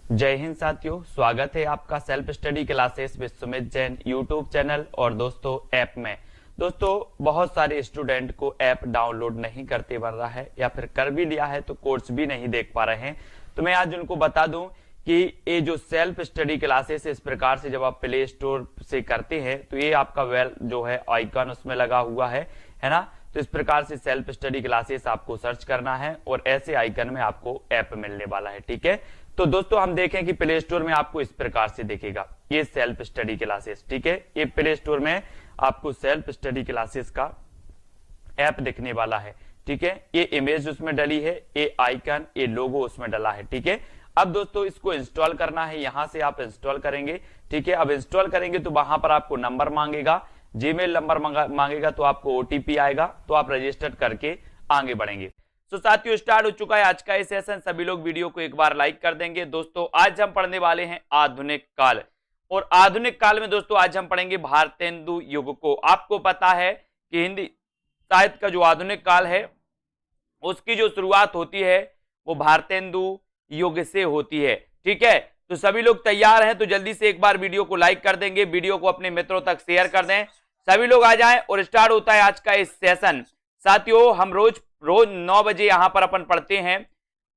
जय हिंद साथियों, स्वागत है आपका self study classes with Sumit Jain YouTube channel और दोस्तों ऐप में। दोस्तों बहुत सारे स्टूडेंट को ऐप डाउनलोड नहीं करते बन रहा है या फिर कर भी लिया है तो कोर्स भी नहीं देख पा रहे हैं। तो मैं आज उनको बता दूं कि ये जो सेल्फ स्टडी क्लासेस इस प्रकार से जब आप प्ले स्टोर से करते हैं तो ये आपका वेल जो है आइकन उसमें लगा हुआ है ना। तो इस प्रकार से सेल्फ स्टडी क्लासेस आपको सर्च करना है और ऐसे आइकन में आपको ऐप मिलने वाला है। ठीक है, तो दोस्तों हम देखें कि प्ले स्टोर में आपको इस प्रकार से दिखेगा ये सेल्फ स्टडी क्लासेस। ठीक है, ये प्ले स्टोर में आपको सेल्फ स्टडी क्लासेस का ऐप दिखने वाला है। ठीक है, ये इमेज उसमें डली है, ये आइकन, ये लोगो उसमें डला है। ठीक है, अब दोस्तों इसको इंस्टॉल करना है, यहां से आप इंस्टॉल करेंगे। ठीक है, अब इंस्टॉल करेंगे तो वहां पर आपको नंबर मांगेगा, जीमेल नंबर मांगेगा, तो आपको ओटीपी आएगा, तो आप रजिस्टर करके आगे बढ़ेंगे। तो साथियों स्टार्ट हो चुका है आज का ये सेशन। सभी लोग वीडियो को एक बार लाइक कर देंगे। दोस्तों आज हम पढ़ने वाले हैं आधुनिक काल, और आधुनिक काल में दोस्तों आज हम पढ़ेंगे भारतेंदु युग को। आपको पता है कि हिंदी साहित्य का जो आधुनिक काल है उसकी जो शुरुआत होती है वो भारतेंदु युग से होती है। ठीक है, तो सभी लोग तैयार हैं तो जल्दी से एक बार वीडियो को लाइक कर देंगे, वीडियो को अपने मित्रों तक शेयर कर दें। सभी लोग आ जाएं और स्टार्ट होता है आज का इस सेशन। साथियों हम रोज 9 बजे यहां पर अपन पढ़ते हैं।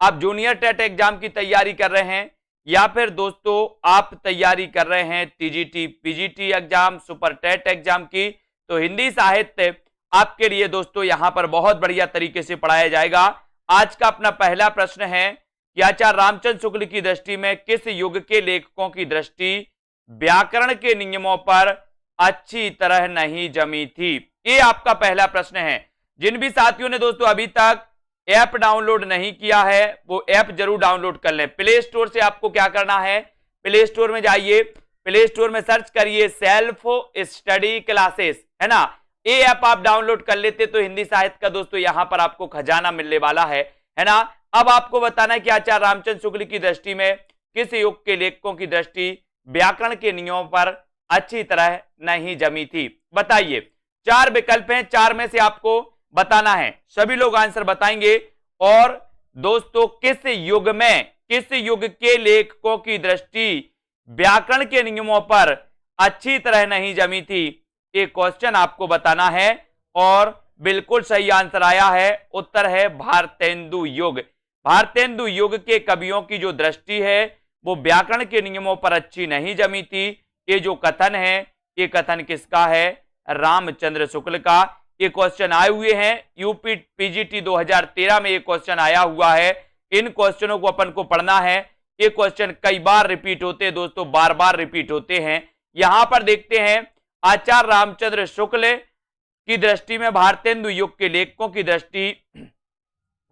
आप जूनियर टेट एग्जाम की तैयारी कर रहे हैं या फिर दोस्तों आप तैयारी कर रहे हैं TGT PGT exam, super TET exam की, तो हिंदी साहित्य आपके लिए दोस्तों यहां पर बहुत बढ़िया तरीके से पढ़ाया जाएगा। आज का अपना पहला प्रश्न है कि आचार्य रामचंद्र शुक्ल की दृष्टि में किस युग के लेखकों की दृष्टि व्याकरण के नियमों पर अच्छी तरह नहीं जमी थी? ये आपका पहला प्रश्न है। जिन भी साथियों ने दोस्तों अभी तक ऐप डाउनलोड नहीं किया है वो ऐप जरूर डाउनलोड कर लें। प्ले स्टोर से आपको क्या करना है, प्ले स्टोर में जाइए, प्ले स्टोर में सर्च करिए सेल्फ स्टडी क्लासेस, है ना। ये ऐप आप डाउनलोड कर लेते तो हिंदी साहित्य का दोस्तों यहां पर आपको खजाना मिलने वाला है ना। अब आपको बताना है कि आचार्य रामचंद्र शुक्ल की दृष्टि में किस युग के लेखकों की दृष्टि व्याकरण के नियमों पर अच्छी तरह नहीं जमी थी। बताइए, 4 विकल्प हैं, 4 में से आपको बताना है। सभी लोग आंसर बताएंगे। और दोस्तों किस युग में, किस युग के लेखकों की दृष्टि व्याकरण के नियमों पर अच्छी तरह नहीं जमी थी, ये क्वेश्चन आपको बताना है। और बिल्कुल सही आंसर आया है, उत्तर है भारतेंदु युग। भारतेंदु युग के कवियों की जो दृष्टि है वो व्याकरण के नियमों पर अच्छी नहीं जमी थी। ये जो कथन है ये कथन किसका है? रामचंद्र शुक्ल का। ये क्वेश्चन आए हुए हैं यूपी पीजीटी 2013 में, ये क्वेश्चन आया हुआ है। इन क्वेश्चनों को अपन को पढ़ना है। ये क्वेश्चन कई बार रिपीट होते हैं दोस्तों, बार बार रिपीट होते हैं। यहां पर देखते हैं आचार्य रामचंद्र शुक्ल की दृष्टि में भारतेंदु युग के लेखकों की दृष्टि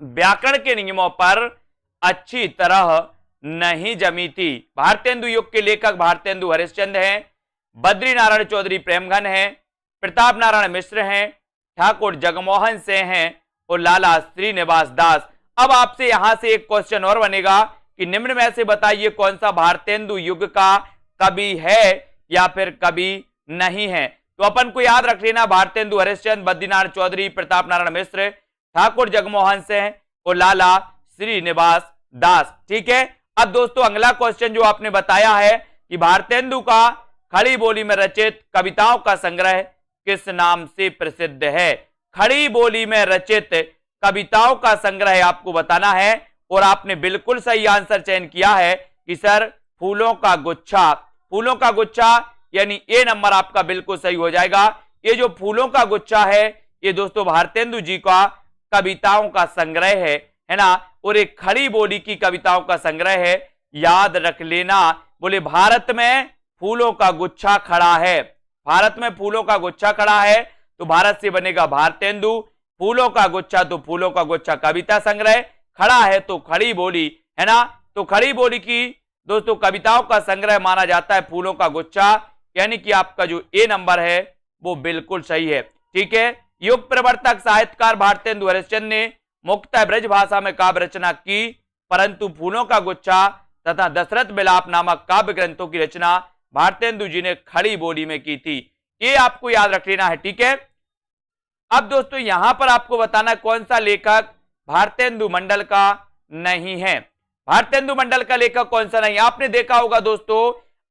व्याकरण के नियमों पर अच्छी तरह नहीं जमी थी। भारतेंदु युग के लेखक भारतेंदु हरिश्चंद्र हैं, बद्री नारायण चौधरी प्रेमघन हैं, प्रताप नारायण मिश्र हैं, ठाकुर जगमोहन सिंह हैं और लाला श्रीनिवास दास। अब आपसे यहां से एक क्वेश्चन और बनेगा कि निम्न में से बताइए कौन सा भारतेंदु युग का कवि है या फिर कवि नहीं है। तो अपन को याद रख लेना भारतेंदु हरिश्चंद्र, बद्रीनारायण चौधरी, प्रताप नारायण मिश्र, ठाकुर जगमोहन सिंह और लाला श्रीनिवास दास। ठीक है, अब दोस्तों अगला क्वेश्चन जो आपने बताया है कि भारतेंदु का खड़ी बोली में रचित कविताओं का संग्रह किस नाम से प्रसिद्ध है? खड़ी बोली में रचित कविताओं का संग्रह आपको बताना है। और आपने बिल्कुल सही आंसर चयन किया है कि सर फूलों का गुच्छा। फूलों का गुच्छा यानी ए नंबर आपका बिल्कुल सही हो जाएगा। ये जो फूलों का गुच्छा है ये दोस्तों भारतेंदु जी का कविताओं का संग्रह है ना। और एक खड़ी बोली की कविताओं का संग्रह है, याद रख लेना। बोले भारत में फूलों का गुच्छा खड़ा है, भारत में फूलों का गुच्छा खड़ा है तो भारत से बनेगा भारतेंदु। फूलों का गुच्छा तो फूलों का गुच्छा कविता संग्रह, खड़ा है तो खड़ी बोली, है ना। तो खड़ी बोली की दोस्तों कविताओं का संग्रह माना जाता है फूलों का गुच्छा, यानी कि आपका जो ए नंबर है वो बिल्कुल सही है। ठीक है, युग प्रवर्तक साहित्यकार भारतेंदु हरिश्चंद्र ने मुख्यतः ब्रज भाषा में काव्य रचना की, परंतु फूलों का गुच्छा तथा दशरथ विलाप नामक काव्य ग्रंथों की रचना भारतेंदु जी ने खड़ी बोली में की थी। ये आपको याद रख लेना है। ठीक है, अब दोस्तों यहां पर आपको बताना कौन सा लेखक भारतेंदु मंडल का नहीं है। भारतेंदु मंडल का लेखक कौन सा नहीं? आपने देखा होगा दोस्तों,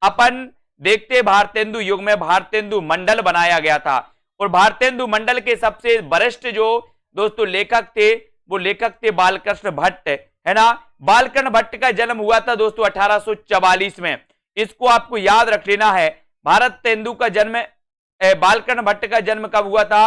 अपन देखते भारतेंदु युग में भारतेंदु मंडल बनाया गया था और भारतेंदु मंडल के सबसे वरिष्ठ जो दोस्तों लेखक थे वो लेखक थे बालकृष्ण भट्ट, है ना। बालकृष्ण भट्ट का जन्म हुआ था दोस्तों 1844 में, इसको आपको याद रख लेना है। भारतेंदु का जन्म, बालकृष्ण भट्ट का जन्म कब हुआ था?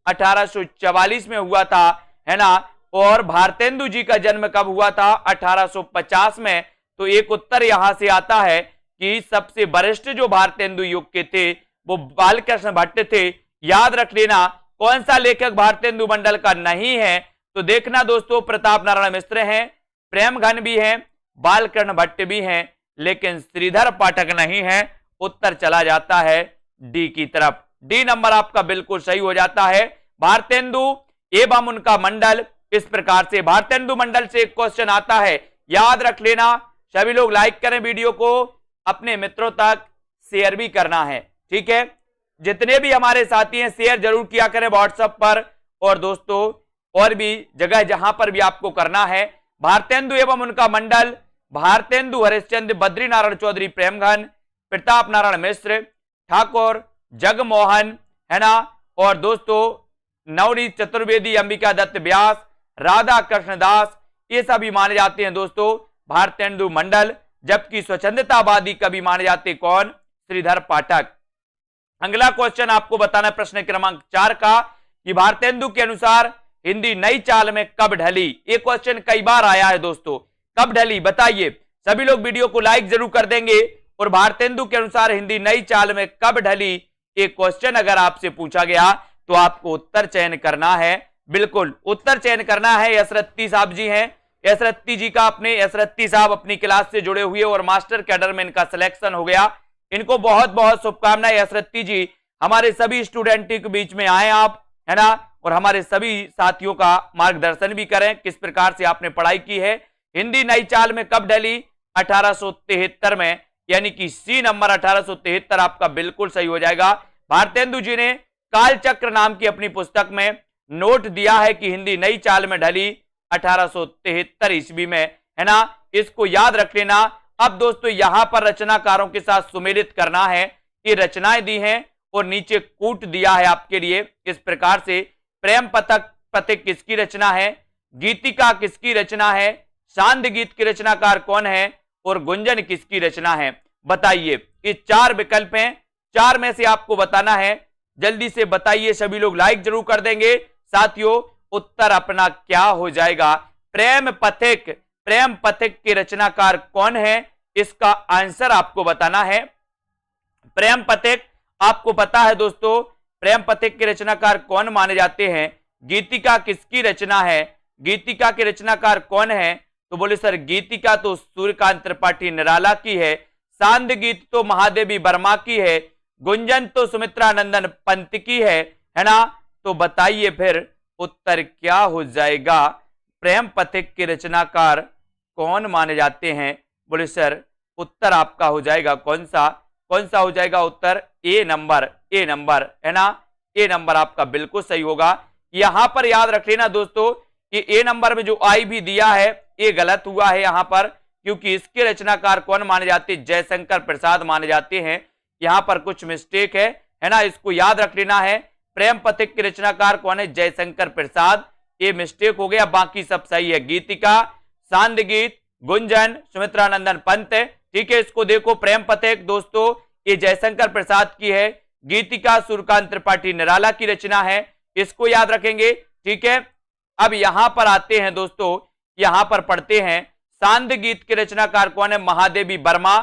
1844 में हुआ था, है ना। और भारतेंदु जी का जन्म कब हुआ था? 1850 में। तो एक उत्तर यहां से आता है कि सबसे वरिष्ठ जो भारतेंदु युग के थे वो बालकृष्ण भट्ट थे। याद रख लेना। कौन सा लेखक भारतेंदु मंडल का नहीं है? तो देखना दोस्तों, प्रताप नारायण मिश्र हैं, प्रेमघन भी हैं, बालकृष्ण भट्ट भी हैं, लेकिन श्रीधर पाठक नहीं है। उत्तर चला जाता है डी की तरफ। डी नंबर आपका बिल्कुल सही हो जाता है। भारतेंदु एवं उनका मंडल, इस प्रकार से भारतेंदु मंडल से एक क्वेश्चन आता है, याद रख लेना। सभी लोग लाइक करें वीडियो को, अपने मित्रों तक शेयर भी करना है, ठीक है। जितने भी हमारे साथी हैं शेयर जरूर किया करें व्हाट्सएप पर, और दोस्तों और भी जगह जहां पर भी आपको करना है। भारतेंदु एवं उनका मंडल, भारतेंदु हरिश्चंद्र, बद्रीनारायण चौधरी प्रेमघन, प्रताप नारायण मिश्र, ठाकुर जगमोहन, है ना, और दोस्तों नवनीत चतुर्वेदी, अंबिका दत्त व्यास, राधा कृष्ण दास, ये सभी माने जाते हैं दोस्तों भारतेंदु मंडल। जबकि स्वच्छंदतावादी कवि माने जाते कौन? श्रीधर पाठक। अगला क्वेश्चन आपको बताना है प्रश्न क्रमांक 4 का, कि भारतेंदु के अनुसार हिंदी नई चाल में कब ढली? ये क्वेश्चन कई बार आया है दोस्तों, कब ढली बताइए। सभी लोग वीडियो को लाइक जरूर कर देंगे। और भारतेंदु के अनुसार हिंदी नई चाल में कब ढली, एक क्वेश्चन अगर आपसे पूछा गया तो आपको उत्तर चयन करना है। बिल्कुल उत्तर चयन करना है। यसरत्ती साहब जी हैं, यसरत्ती जी का अपने यसरत्ती साहब अपनी क्लास से जुड़े हुए और मास्टर कैडर में इनका सिलेक्शन हो गया। इनको बहुत बहुत शुभकामनाएं। यसरत्ती जी हमारे सभी स्टूडेंट के बीच में आए आप, है ना, और हमारे सभी साथियों का मार्गदर्शन भी करें किस प्रकार से आपने पढ़ाई की है। हिंदी नई चाल में कब ढली? 1873 में, यानी कि सी नंबर 1873 आपका बिल्कुल सही हो जाएगा। भारतेंदु जी ने कालचक्र नाम की अपनी पुस्तक में नोट दिया है कि हिंदी नई चाल में ढली 1873 ईस्वी में, है ना, इसको याद रख लेना। अब दोस्तों यहां पर रचनाकारों के साथ सुमेलित करना है। ये रचनाएं दी हैं और नीचे कूट दिया है आपके लिए इस प्रकार से। प्रेम पथिक किसकी रचना है? गीतिका किसकी रचना है? सांद गीत के रचनाकार कौन है? और गुंजन किसकी रचना है? बताइए। ये 4 विकल्प हैं, 4 में से आपको बताना है। जल्दी से बताइए, सभी लोग लाइक जरूर कर देंगे। साथियों उत्तर अपना क्या हो जाएगा? प्रेम पथिक के रचनाकार कौन है? इसका आंसर आपको बताना है। प्रेम पथिक आपको पता है दोस्तों, प्रेम पथिक के रचनाकार कौन माने जाते हैं? गीतिका किसकी रचना है? गीतिका के रचनाकार कौन है? तो बोले सर गीतिका तो सूर्यकांत त्रिपाठी निराला की है, सांद गीत तो महादेवी वर्मा की है, गुंजन तो सुमित्रा नंदन पंत की है ना। तो बताइए फिर उत्तर क्या हो जाएगा? प्रेम पथिक के रचनाकार कौन माने जाते हैं? बोले सर उत्तर आपका हो जाएगा कौन सा हो जाएगा उत्तर? ए नंबर, है ना। ए नंबर आपका बिल्कुल सही होगा। यहां पर याद रख लेना दोस्तों कि ए नंबर में जो आई भी दिया है ये गलत हुआ है यहां पर, क्योंकि इसके रचनाकार कौन माने जाते हैं? जयशंकर प्रसाद माने जाते हैं। यहां पर कुछ मिस्टेक है ना, इसको याद रख लेना है। प्रेम पथिक के रचनाकार कौन है? जयशंकर प्रसाद। ये मिस्टेक हो गया, बाकी सब सही है। गीतिका, सांद गीत, गुंजन, सुमित्रा नंदन पंत, ठीक है। इसको देखो, प्रेम पथिक दोस्तों ये जयशंकर प्रसाद की है, गीतिका सूर्यकांत त्रिपाठी निराला की रचना है, इसको याद रखेंगे, ठीक है। अब यहां पर आते हैं दोस्तों, यहां पर पढ़ते हैं सांद गीत के रचनाकार कौन है? महादेवी वर्मा।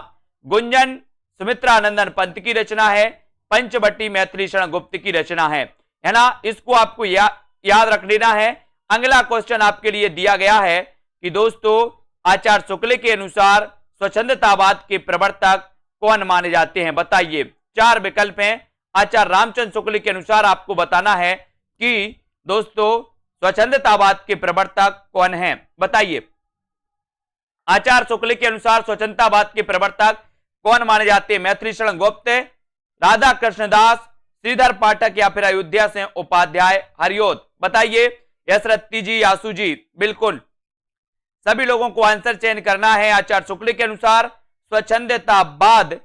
गुंजन सुमित्रा नंदन पंत की रचना है, पंचवटी मैथिली शरण गुप्त की रचना है ना। इसको आपको याद रख लेना है। अगला क्वेश्चन आपके लिए दिया गया है कि दोस्तों आचार्य शुक्ल के अनुसार स्वच्छंदतावाद के प्रवर्तक कौन माने जाते हैं? बताइए। 4 विकल्प हैं। आचार्य रामचंद्र शुक्ल के अनुसार आपको बताना है कि दोस्तों स्वच्छंदतावाद के प्रवर्तक कौन हैं? बताइए। आचार्य शुक्ल के अनुसार स्वच्छंदतावाद के प्रवर्तक कौन माने जाते हैं? मैथिली शरण गुप्त, राधा कृष्ण दास, श्रीधर पाठक या फिर अयोध्या से उपाध्याय हरिओत? बताइए। यसरत्ती जी, यासु जी, बिल्कुल सभी लोगों को आंसर चयन करना है। आचार्य शुक्ल के अनुसार स्वच्छंदतावाद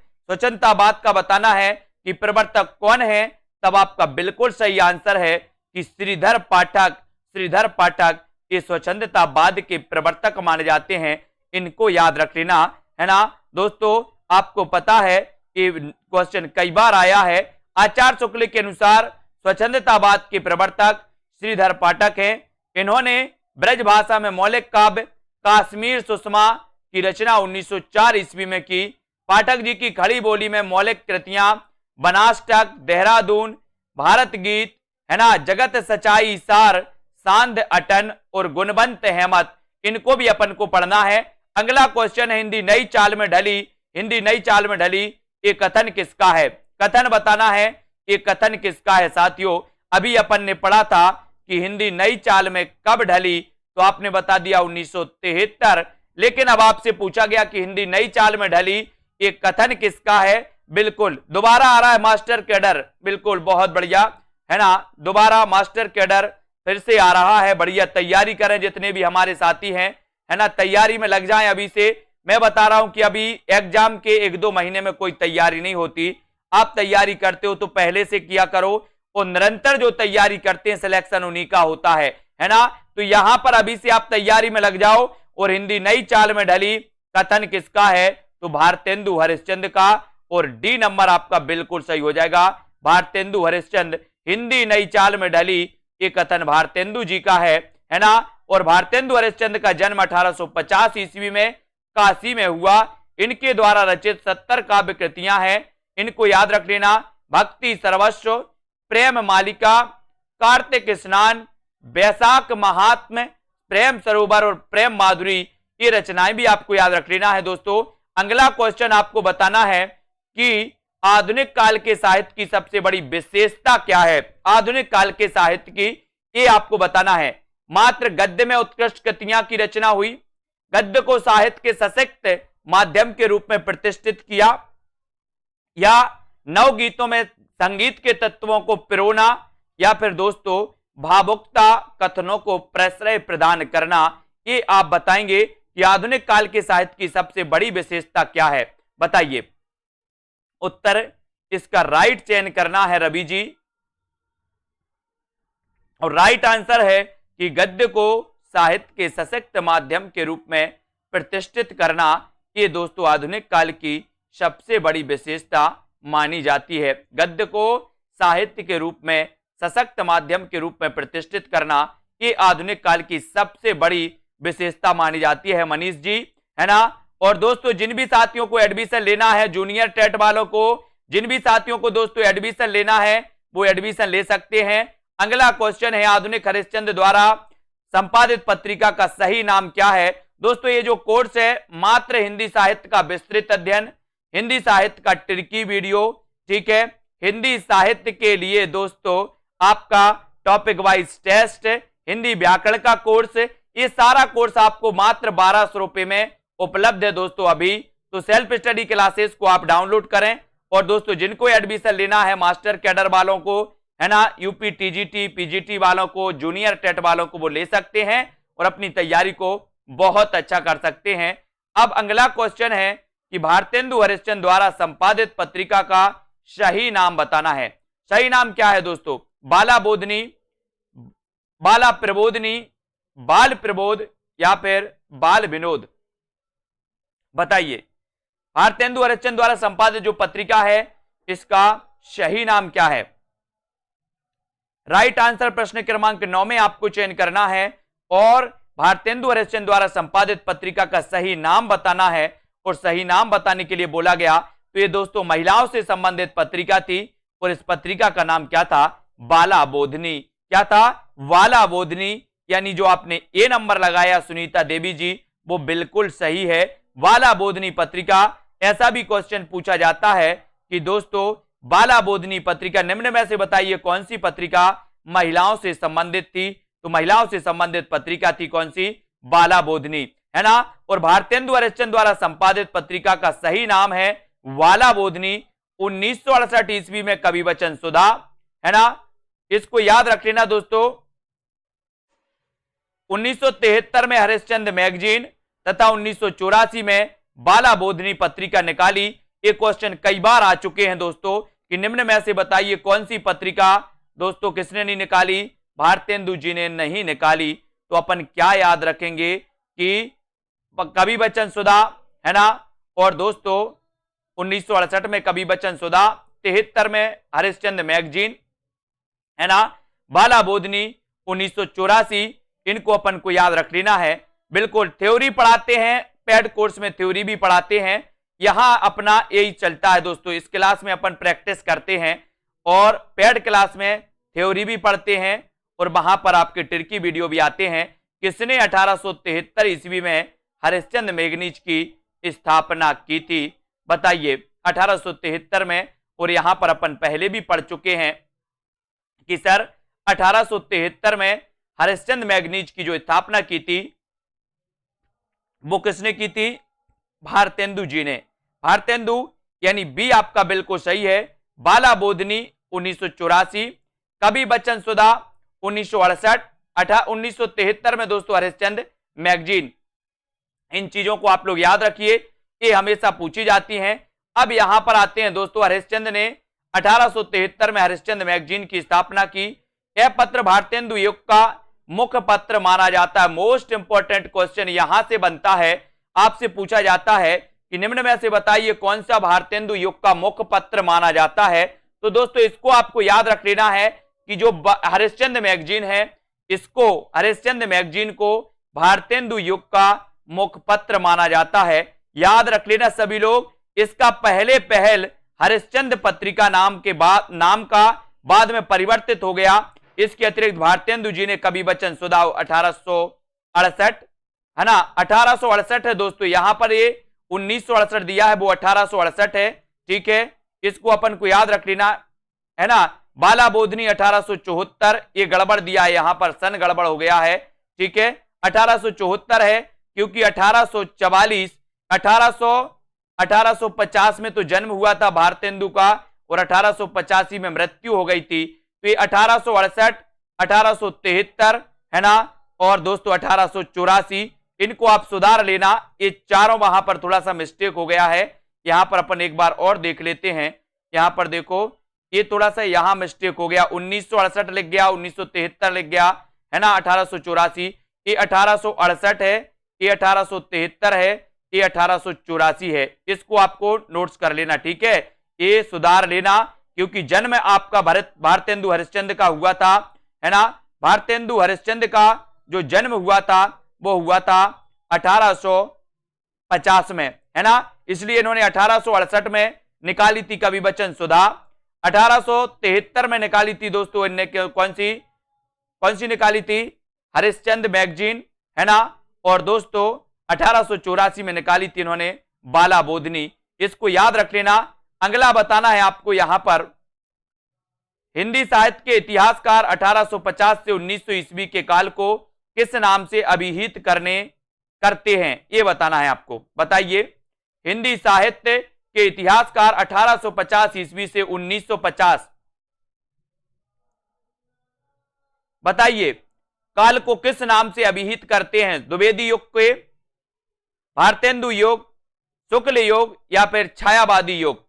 का बताना है कि प्रवर्तक कौन है, तब आपका बिल्कुल सही आंसर है कि श्रीधर पाठक ये स्वच्छंदतावाद के प्रवर्तक माने जाते हैं। इनको याद रख लेना है ना दोस्तों। आपको पता है कि क्वेश्चन कई बार आया है। आचार्य शुक्ल के अनुसार स्वच्छंदतावाद के प्रवर्तक श्रीधर पाठक हैं। इन्होंने ब्रज भाषा में मौलिक काव्य काश्मीर सुषमा की रचना 1904 ईस्वी में की। पाठक जी की खड़ी बोली में मौलिक कृतियां बनाष्टक, देहरादून, भारत गीत है ना, जगत सच्चाई सार, सांध अटन और गुणवंत हेमत, इनको भी अपन को पढ़ना है। अगला क्वेश्चन है हिंदी नई चाल में ढली ये कथन किसका है? कथन बताना है ये कथन किसका है साथियों। अभी अपन ने पढ़ा था कि हिंदी नई चाल में कब ढली, तो आपने बता दिया 1973। लेकिन अब आपसे पूछा गया कि हिंदी नई चाल में ढली ये कथन किसका है? बिल्कुल दोबारा आ रहा है मास्टर कैडर, बिल्कुल बहुत बढ़िया है ना, दोबारा मास्टर कैडर फिर से आ रहा है। बढ़िया तैयारी करें जितने भी हमारे साथी हैं, है ना, तैयारी में लग जाएं अभी से। मैं बता रहा हूं कि अभी एग्जाम के 1-2 महीने में कोई तैयारी नहीं होती। आप तैयारी करते हो तो पहले से किया करो, और निरंतर जो तैयारी करते हैं सिलेक्शन उन्हीं का होता है ना। तो यहां पर अभी से आप तैयारी में लग जाओ। और हिंदी नई चाल में ढली कथन किसका है? तो भारतेंदु हरिश्चंद्र का, और डी नंबर आपका बिल्कुल सही हो जाएगा। भारतेंदु हरिश्चंद्र, हिंदी नई चाल में ढली ये कथन भारतेंदु जी का है ना। और भारतेंदु हरिश्चंद्र का जन्म 1850 ईस्वी में काशी में हुआ। इनके द्वारा रचित 70 काव्य कृतियां हैं, इनको याद रख लेना। भक्ति सर्वस्व, प्रेम मालिका, कार्तिक स्नान, बैसाख महात्म, प्रेम सरोवर और प्रेम माधुरी, ये रचनाएं भी आपको याद रख लेना है दोस्तों। अगला क्वेश्चन आपको बताना है कि आधुनिक काल के साहित्य की सबसे बड़ी विशेषता क्या है? आधुनिक काल के साहित्य की ये आपको बताना है। मात्र गद्य में उत्कृष्ट कृतियां की रचना हुई, गद्य को साहित्य के सशक्त माध्यम के रूप में प्रतिष्ठित किया, या नवगीतों में संगीत के तत्वों को पिरोना, या फिर दोस्तों भावुकता कथनों को प्रश्रय प्रदान करना। ये आप बताएंगे कि आधुनिक काल के साहित्य की सबसे बड़ी विशेषता क्या है, बताइए। उत्तर इसका राइट चयन करना है रवि जी, और राइट आंसर है कि गद्य को साहित्य के सशक्त माध्यम के रूप में प्रतिष्ठित करना, ये दोस्तों आधुनिक काल की सबसे बड़ी विशेषता मानी जाती है। गद्य को साहित्य के रूप में सशक्त माध्यम के रूप में प्रतिष्ठित करना, ये आधुनिक काल की सबसे बड़ी विशेषता मानी जाती है मनीष जी, है ना। और दोस्तों जिन भी साथियों को एडमिशन लेना है, जूनियर टेट वालों को, जिन भी साथियों को दोस्तों एडमिशन लेना है वो एडमिशन ले सकते हैं। अगला क्वेश्चन है आधुनिक हरिश्चंद्र द्वारा संपादित पत्रिका का सही नाम क्या है? दोस्तों ये जो कोर्स है मात्र हिंदी साहित्य का विस्तृत अध्ययन, हिंदी साहित्य का ट्रिकी वीडियो, ठीक है, हिंदी साहित्य के लिए दोस्तों आपका टॉपिक वाइज टेस्ट, हिंदी व्याकरण का कोर्स, ये सारा कोर्स आपको मात्र 1200 रुपए में उपलब्ध है दोस्तों अभी। तो सेल्फ स्टडी क्लासेस को आप डाउनलोड करें। और दोस्तों जिनको एडमिशन लेना है मास्टर कैडर वालों को, है ना, यूपी टीजीटी पीजीटी वालों को, जूनियर टेट वालों को, वो ले सकते हैं और अपनी तैयारी को बहुत अच्छा कर सकते हैं। अब अगला क्वेश्चन है कि भारतेंदु हरिश्चंद्र द्वारा संपादित पत्रिका का सही नाम बताना है। सही नाम क्या है दोस्तों? बाला बोधनी, बाला प्रबोधनी, बाल प्रबोध, या फिर बाल विनोद, बताइए। भारतेंदु हरिश्चंद्र द्वारा संपादित जो पत्रिका है इसका सही नाम क्या है? राइट आंसर प्रश्न क्रमांक 9 में आपको चयन करना है और भारतेंदु हरिश्चंद्र द्वारा संपादित पत्रिका का सही नाम बताना है। और सही नाम बताने के लिए बोला गया तो ये दोस्तों महिलाओं से संबंधित पत्रिका थी और इस पत्रिका का नाम क्या था? बाला बोधनी। क्या था? वाला बोधनी। यानी जो आपने ए नंबर लगाया सुनीता देवी जी, वो बिल्कुल सही है, वाला बोधनी पत्रिका। ऐसा भी क्वेश्चन पूछा जाता है कि दोस्तों बाला बोधनी पत्रिका निम्न में से बताइए कौन सी पत्रिका महिलाओं से संबंधित थी? तो महिलाओं से संबंधित पत्रिका थी कौन सी? बाला बोधनी, है ना। और भारतेंदु हरिश्चंद्र द्वारा संपादित पत्रिका का सही नाम है वाला बोधनी। 1968 ईस्वी में कवि वचन सुधा, है ना, इसको याद रख लेना दोस्तों। 1973 में हरिश्चंद्र मैगजीन तथा 1984 में बाला बोधनी पत्रिका निकाली। ये क्वेश्चन कई बार आ चुके हैं दोस्तों कि निम्न में से बताइए कौन सी पत्रिका दोस्तों किसने नहीं निकाली, भारतेंदु जी ने नहीं निकाली। तो अपन क्या याद रखेंगे कि कवि बच्चन सुधा, है ना, और दोस्तों 1968 में कवि बच्चन सुधा, 73 में हरिश्चंद्र मैगजीन, है ना, बाला बोधनी 1984, इनको अपन को याद रख लेना है। बिल्कुल थ्योरी पढ़ाते हैं, पेड कोर्स में थ्योरी भी पढ़ाते हैं, यहां अपना यही चलता है दोस्तों। इस क्लास में अपन प्रैक्टिस करते हैं और पेड क्लास में थ्योरी भी पढ़ते हैं और वहां पर आपके ट्रिकी वीडियो भी आते हैं। किसने 1873 ईस्वी में हरिश्चंद्र मैगजीन की स्थापना की थी, बताइए 1873 में। और यहां पर अपन पहले भी पढ़ चुके हैं कि सर 1873 में हरिश्चंद्र मैगजीन की जो स्थापना की थी वो किसने की थी, भारतेंदु जी ने। भारतेंदु यानी बी आपका बिल्कुल सही है। बाला बोधनी 1984, कवि बच्चन सुधा 1968, 1973 में दोस्तों हरिश्चंद्र मैगजीन। इन चीजों को आप लोग याद रखिए, ये हमेशा पूछी जाती हैं। अब यहां पर आते हैं दोस्तों, हरिश्चंद्र ने 1873 में हरिश्चंद्र मैगजीन की स्थापना की। यह पत्र भारतेंदु युग का मुख्य पत्र माना जाता है। मोस्ट इंपोर्टेंट क्वेश्चन यहां से बनता है, आपसे पूछा जाता है कि निम्न में से बताइए कौन सा भारतेंदु युग का मुख्य पत्र माना जाता है। तो दोस्तों इसको आपको याद रख लेना है कि जो हरिश्चंद्र मैगजीन है, इसको हरिश्चंद्र मैगजीन को भारतेंदु युग का मुख्य पत्र माना जाता है। याद रख लेना सभी लोग, इसका पहले पहल हरिश्चंद्र पत्रिका नाम का बाद में परिवर्तित हो गया। इसके अतिरिक्त भारतेंदु जी ने कवि बच्चन सुधा 1868, है ना, 1868 है दोस्तों, यहां पर ये 1968 दिया है, वो 1868 है, ठीक है। इसको अपन को याद रख लेना, है ना। बाला बोधनी 1874, ये गड़बड़ दिया है, यहां पर सन गड़बड़ हो गया है, ठीक है। 1874 है क्योंकि 1850 में तो जन्म हुआ था भारतेंदु का और 1885 में मृत्यु हो गई थी। तो ये 1868, 1873, है ना, और दोस्तों 1884, इनको आप सुधार लेना। ये चारों वहां पर थोड़ा सा मिस्टेक हो गया है, यहां पर अपन एक बार और देख लेते हैं। यहां पर देखो ये थोड़ा सा यहां मिस्टेक हो गया, 1968 लिख गया, 1973 लिख गया, है ना, 1884, ये 1868 है, ये 1873 है, ये 1884 है। इसको आपको नोट्स कर लेना, ठीक है, ये सुधार लेना, क्योंकि जन्म आपका भारतेंदु हरिश्चंद्र का हुआ था, है ना। भारतेंदु हरिश्चंद्र का जो जन्म हुआ था वो हुआ था 1850 में, है ना, इसलिए इन्होंने 1868 में निकाली थी कवि बच्चन सुधा। 1873 में निकाली थी दोस्तों, इनने कौन सी निकाली थी, हरिश्चंद्र मैगजीन, है ना। और दोस्तों 1884 में निकाली थी इन्होंने बाला बोधनी। इसको याद रख लेना। अगला बताना है आपको यहां पर, हिंदी साहित्य के इतिहासकार 1850 से 1900 ईस्वी के काल को किस नाम से अभिहित करते हैं, ये बताना है आपको। बताइए, हिंदी साहित्य के इतिहासकार 1850 ईस्वी से 1950, बताइए काल को किस नाम से अभिहित करते हैं। द्विवेदी युग के, भारतेंदु युग, शुक्ल युग या फिर छायावादी युग।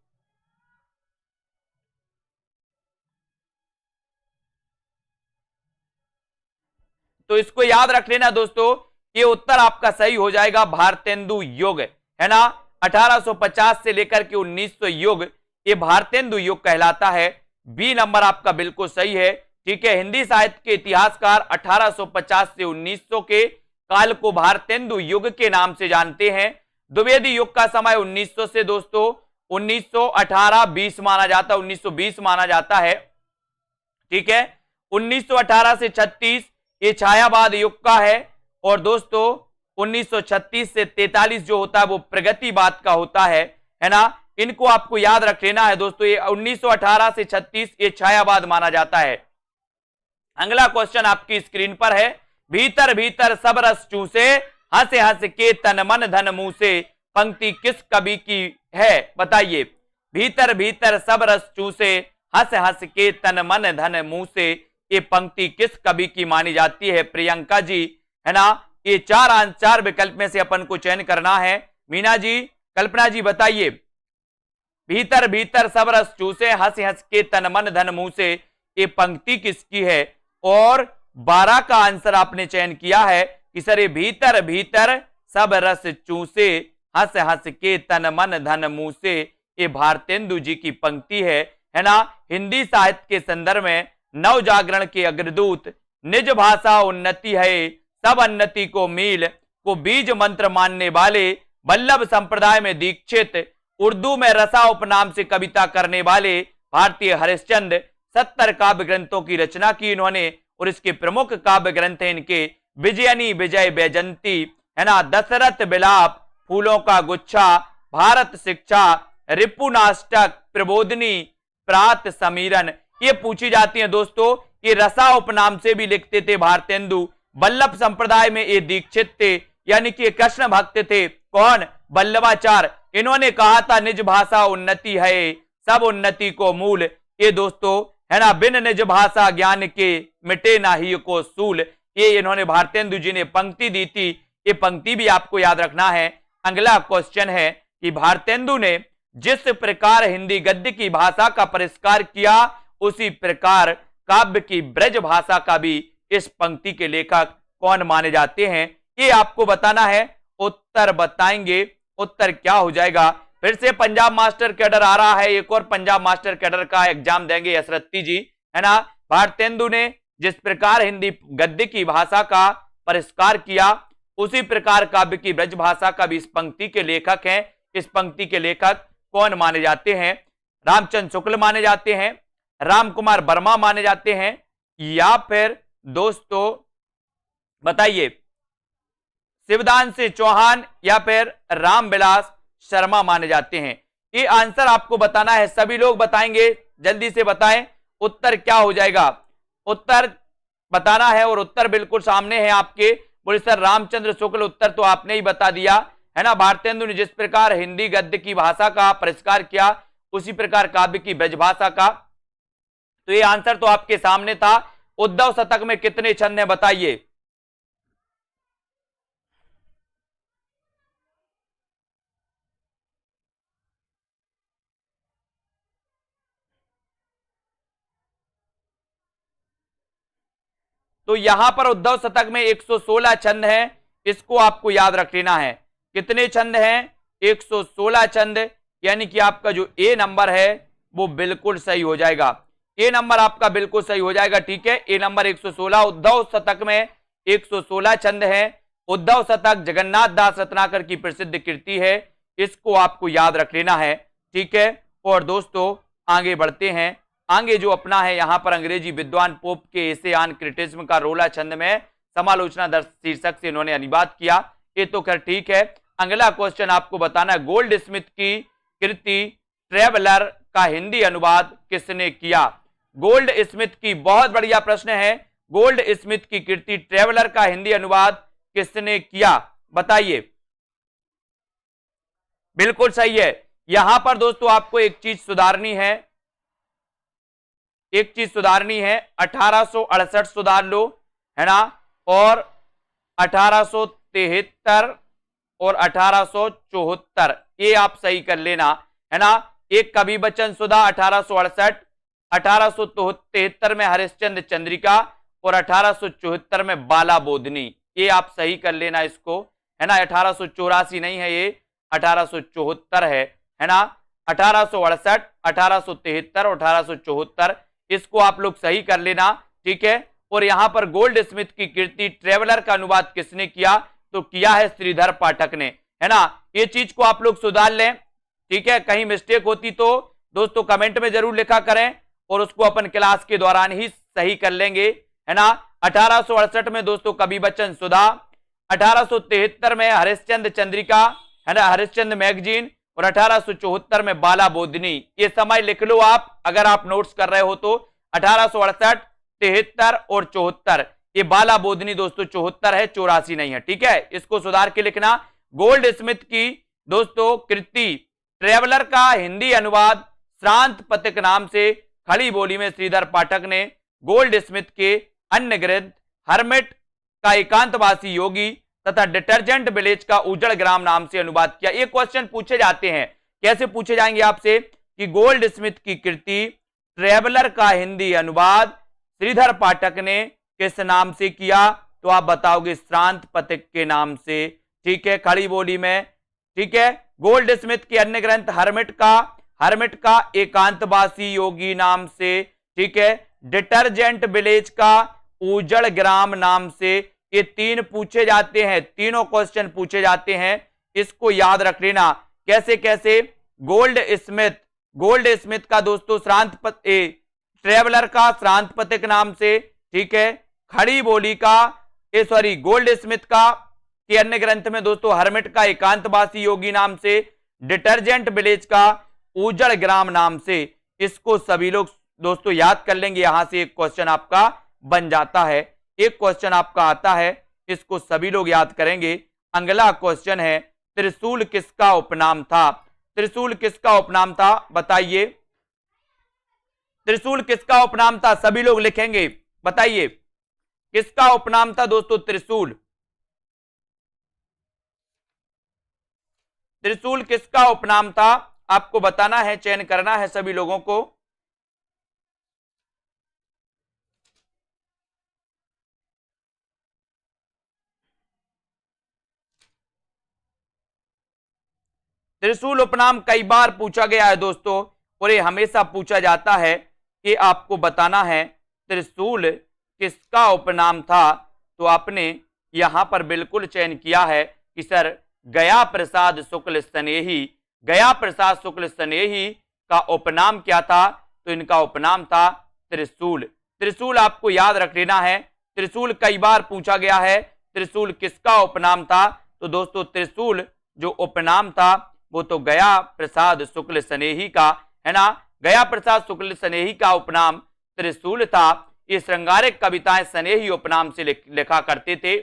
तो इसको याद रख लेना दोस्तों, ये उत्तर आपका सही हो जाएगा, भारतेंदु युग, है ना। 1850 से लेकर के 1900 युग, ये भारतेंदु युग कहलाता है। बी नंबर आपका बिल्कुल सही है, ठीक है। हिंदी साहित्य के इतिहासकार 1850 से 1900 के काल को भारतेंदु युग के नाम से जानते हैं। द्विवेदी युग का समय 1900 से दोस्तों 1918-20 माना जाता है, 1920 माना जाता है, ठीक है। 1918 से 36 ये छायावाद युग का है, और दोस्तों 1936 से 43 जो होता है वो प्रगतिवाद का होता है ना। इनको आपको याद रख लेना है दोस्तों, ये 1918 से 36 ये छायावाद माना जाता है। अगला क्वेश्चन आपकी स्क्रीन पर है, भीतर भीतर सब रस चूसे, हंसे हंस के तन मन धन मुंह से, पंक्ति किस कवि की है, बताइए। भीतर भीतर सब रस चूसे, हंस हंस के तन मन धन मुंह से, ये पंक्ति किस कवि की मानी जाती है, प्रियंका जी, है ना। ये चार विकल्प में से अपन को चयन करना है। मीना जी, कल्पना जी बताइए। भीतर भीतर सब रस चूसे, हंस हंस के तन मन धन मुंह से, ये पंक्ति किसकी है? और 12 का आंसर आपने चयन किया है कि सर ये भीतर भीतर सब रस चूसे, हंस हंस के तन मन धन मुंह से, ये भारतेंदु जी की पंक्ति है ना। हिंदी साहित्य के संदर्भ में नव जागरण के अग्रदूत, निज भाषा उन्नति है सब अन्नति को मील, को बीज मंत्र मानने वाले, वल्लभ संप्रदाय में दीक्षित, उर्दू में रसा उपनाम से कविता करने वाले भारतीय हरिश्चंद्र, 70 काव्य ग्रंथों की रचना की इन्होंने। और इसके प्रमुख काव्य ग्रंथ हैं इनके विजयनी विजय वैजंती, है ना, दशरथ विलाप, फूलों का गुच्छा, भारत शिक्षा, रिपुनाष्टक, प्रबोधनी, प्रात समीरन। ये पूछी जाती हैं दोस्तों। ये रसा उपनाम से भी लिखते थे भारतेंदु। वल्लभ संप्रदाय में ये दीक्षित थे, यानी कि कृष्ण भक्त थे। कौन? वल्लभाचार्य। इन्होंने कहा था निज भाषा उन्नति है सब उन्नति को मूल। ये दोस्तों है ना, बिन निज भाषा ज्ञान के मिटे नाही को सूल। ये इन्होंने भारतेंदु जी ने पंक्ति दी थी। ये पंक्ति भी आपको याद रखना है। अगला क्वेश्चन है कि भारतेंदु ने जिस प्रकार हिंदी गद्य की भाषा का परिष्कार किया, उसी प्रकार काव्य की ब्रज भाषा का भी इस पंक्ति के लेखक कौन माने जाते हैं? ये आपको बताना है। उत्तर बताएंगे। उत्तर क्या हो जाएगा? फिर से पंजाब मास्टर कैडर आ रहा है। एक और पंजाब मास्टर कैडर का एग्जाम देंगे यशरत्ती जी, है ना। भारतेंदु ने जिस प्रकार हिंदी गद्य की भाषा का परिष्कार किया, उसी प्रकार काव्य की ब्रज भाषा का भी इस पंक्ति के लेखक हैं। इस पंक्ति के लेखक कौन माने जाते हैं? रामचंद्र शुक्ल माने जाते हैं, राम कुमार वर्मा माने जाते हैं, या फिर दोस्तों बताइए शिवदान सिंह चौहान या फिर रामविलास शर्मा माने जाते हैं? ये आंसर आपको बताना है। सभी लोग बताएंगे, जल्दी से बताएं उत्तर क्या हो जाएगा। उत्तर बताना है और उत्तर बिल्कुल सामने है आपके। बोले सर रामचंद्र शुक्ल, उत्तर तो आपने ही बता दिया, है ना। भारतेंदु ने जिस प्रकार हिंदी गद्य की भाषा का परिष्कार किया, उसी प्रकार काव्य की ब्रजभाषा का। तो ये आंसर तो आपके सामने था। उद्धव शतक में कितने छंद हैं बताइए? तो यहां पर उद्धव शतक में 116 छंद हैं। इसको आपको याद रख लेना है। कितने छंद हैं? 116 छंद। यानी कि आपका जो ए नंबर है वो बिल्कुल सही हो जाएगा। ए नंबर आपका बिल्कुल सही हो जाएगा। ठीक है, ए नंबर 116। उद्धव शतक में 116 छंद हैं। उद्धव शतक जगन्नाथ दास रत्नाकर की प्रसिद्ध कृति है। इसको आपको याद रख लेना है। ठीक है, और दोस्तों आगे बढ़ते हैं। आगे जो अपना है यहां पर अंग्रेजी विद्वान पोप के एसे ऑन क्रिटिसिज्म का रोला छंद में समालोचना दर्श शीर्षक से इन्होंने अनुवाद किया। ये तो खैर ठीक है। अगला क्वेश्चन आपको बताना है, गोल्ड स्मिथ की कृति ट्रेवलर का हिंदी अनुवाद किसने किया? गोल्ड स्मिथ की, बहुत बढ़िया प्रश्न है। गोल्ड स्मिथ की कृति ट्रेवलर का हिंदी अनुवाद किसने किया बताइए? बिल्कुल सही है। यहां पर दोस्तों आपको एक चीज सुधारनी है। एक चीज सुधारनी है, 1868 सुधार लो, है ना, और 1873 और 1874 ये आप सही कर लेना, है ना। एक कवि बचन सुधा 1868, 1873 में हरिश्चंद्र चंद्रिका और 1874 में बाला बोधनी। ये आप सही कर लेना इसको, है ना। 1884 नहीं है, ये 1874 है ना। 1868, 1873 और 1874 इसको आप लोग सही कर लेना। ठीक है, और यहां पर गोल्ड स्मिथ की कृति ट्रेवलर का अनुवाद किसने किया? तो किया है श्रीधर पाठक ने, है ना। ये चीज को आप लोग सुधार लें। ठीक है, कहीं मिस्टेक होती तो दोस्तों कमेंट में जरूर लिखा करें और उसको अपन क्लास के दौरान ही सही कर लेंगे, है ना। 1868 में दोस्तों कवि बचन सुधा, 1873 में हरिश्चंद्र चंद्रिका, है ना, हरिश्चंद्र मैगजीन, और 1874 में बाला बोधनी। ये समय लिख लो आप अगर आप नोट्स कर रहे हो तो। 1868, 73 और 74। ये बाला बोधनी दोस्तों 74 है, 84 नहीं है। ठीक है, इसको सुधार के लिखना। गोल्ड स्मिथ की दोस्तों कृति ट्रेवलर का हिंदी अनुवाद श्रांत पथिक नाम से खड़ी बोली में श्रीधर पाठक ने गोल्ड स्मिथ के अन्य ग्रंथ हर्मिट का एकांतवासी योगी तथा डिटर्जेंट विलेज का उजड़ ग्राम नाम से अनुवाद किया। ये क्वेश्चन पूछे जाते हैं। कैसे पूछे जाएंगे आपसे कि गोल्ड स्मिथ की कृति ट्रेवलर का हिंदी अनुवाद श्रीधर पाठक ने किस नाम से किया? तो आप बताओगे श्रांत पथिक के नाम से। ठीक है, खड़ी बोली में। ठीक है, गोल्ड स्मिथ के अन्य ग्रंथ हर्मिट का एकांतवासी योगी नाम से। ठीक है, डिटर्जेंट विलेज का उजड़ ग्राम नाम से। ये तीन पूछे जाते हैं, तीनों क्वेश्चन पूछे जाते हैं, इसको याद रख लेना। कैसे कैसे? गोल्ड स्मिथ का दोस्तों ट्रेवलर का श्रांत पथिक नाम से। ठीक है, खड़ी बोली का गोल्ड स्मिथ का के अन्य ग्रंथ में दोस्तों हर्मिट का एकांतवासी योगी नाम से, डिटर्जेंट विलेज का उजड़ ग्राम नाम से। इसको सभी लोग दोस्तों याद कर लेंगे। यहां से एक क्वेश्चन आपका बन जाता है, एक क्वेश्चन आपका आता है, इसको सभी लोग याद करेंगे। अगला क्वेश्चन है, त्रिशूल किसका उपनाम था? त्रिशूल किसका उपनाम था बताइए? त्रिशूल किसका उपनाम था? सभी लोग लिखेंगे, बताइए किसका उपनाम था दोस्तों त्रिशूल? त्रिशूल किसका उपनाम था? आपको बताना है, चयन करना है सभी लोगों को। त्रिशूल उपनाम कई बार पूछा गया है दोस्तों, और ये हमेशा पूछा जाता है कि आपको बताना है त्रिशूल किसका उपनाम था। तो आपने यहां पर बिल्कुल चयन किया है कि सर गया प्रसाद शुक्ल स्नेही। गया प्रसाद शुक्ल स्नेही का उपनाम क्या था? तो इनका उपनाम था त्रिशूल। त्रिशूल आपको याद रख लेना है, त्रिशूल कई बार पूछा गया है। त्रिशूल किसका उपनाम था? तो दोस्तों त्रिशूल जो उपनाम था वो तो गया प्रसाद शुक्ल स्नेही का है ना। गया प्रसाद शुक्ल स्नेही का उपनाम त्रिशूल था। ये श्रृंगारिक कविताएं स्नेही उपनाम से लिखा करते थे,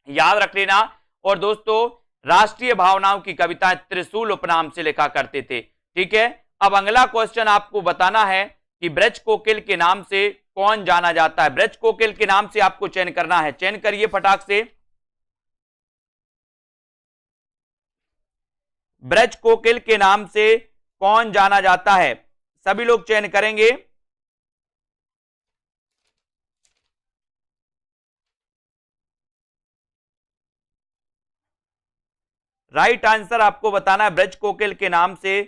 याद रख लेना। और दोस्तों राष्ट्रीय भावनाओं की कविताएं त्रिशूल उपनाम से लिखा करते थे। ठीक है, अब अगला क्वेश्चन आपको बताना है कि ब्रज कोकिल के नाम से कौन जाना जाता है? ब्रज कोकिल के नाम से आपको चयन करना है, चयन करिए फटाक से। ब्रज कोकिल के नाम से कौन जाना जाता है? सभी लोग चयन करेंगे। राइट आंसर आपको बताना है, ब्रज कोकिल के नाम से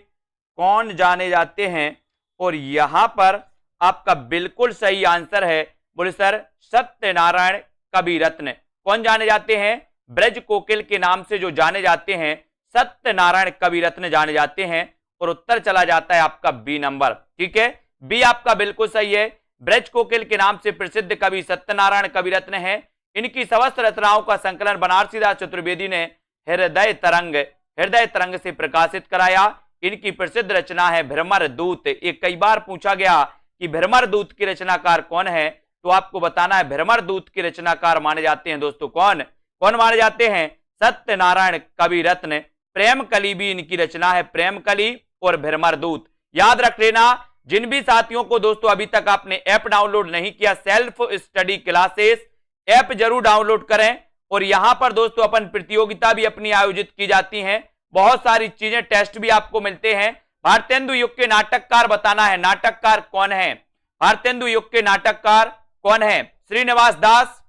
कौन जाने जाते हैं। और यहां पर आपका बिल्कुल सही आंसर है, बोले सर सत्यनारायण कविरत्न। कौन जाने जाते हैं? ब्रज कोकिल के नाम से जो जाने जाते हैं सत्यनारायण कविरत्न जाने जाते हैं। और उत्तर चला जाता है आपका बी नंबर। ठीक है, बी आपका बिल्कुल सही है। ब्रज कोकिल के नाम से प्रसिद्ध कवि सत्यनारायण कविरत्न है। इनकी समस्त रचनाओं का संकलन बनारसीदास चतुर्वेदी ने हृदय तरंग से प्रकाशित कराया। इनकी प्रसिद्ध रचना है भ्रमर दूत। एक कई बार पूछा गया कि भ्रमर दूत के रचनाकार कौन है? तो आपको बताना है भ्रमर दूत के रचनाकार माने जाते हैं दोस्तों कौन माने जाते हैं? सत्यनारायण कविरत्न। प्रेम कली भी इनकी रचना है, प्रेम कली और भ्रमर दूत। याद रख लेना। जिन भी साथियों को दोस्तों अभी तक आपने ऐप डाउनलोड नहीं किया, सेल्फ स्टडी क्लासेस ऐप जरूर डाउनलोड करें। और यहां पर दोस्तों अपन प्रतियोगिता भी अपनी आयोजित की जाती हैं, बहुत सारी चीजें, टेस्ट भी आपको मिलते हैं। भारतेंदु युग के नाटककार बताना है, नाटककार कौन है? भारतेंदु युग के नाटककार कौन है? श्रीनिवास दास,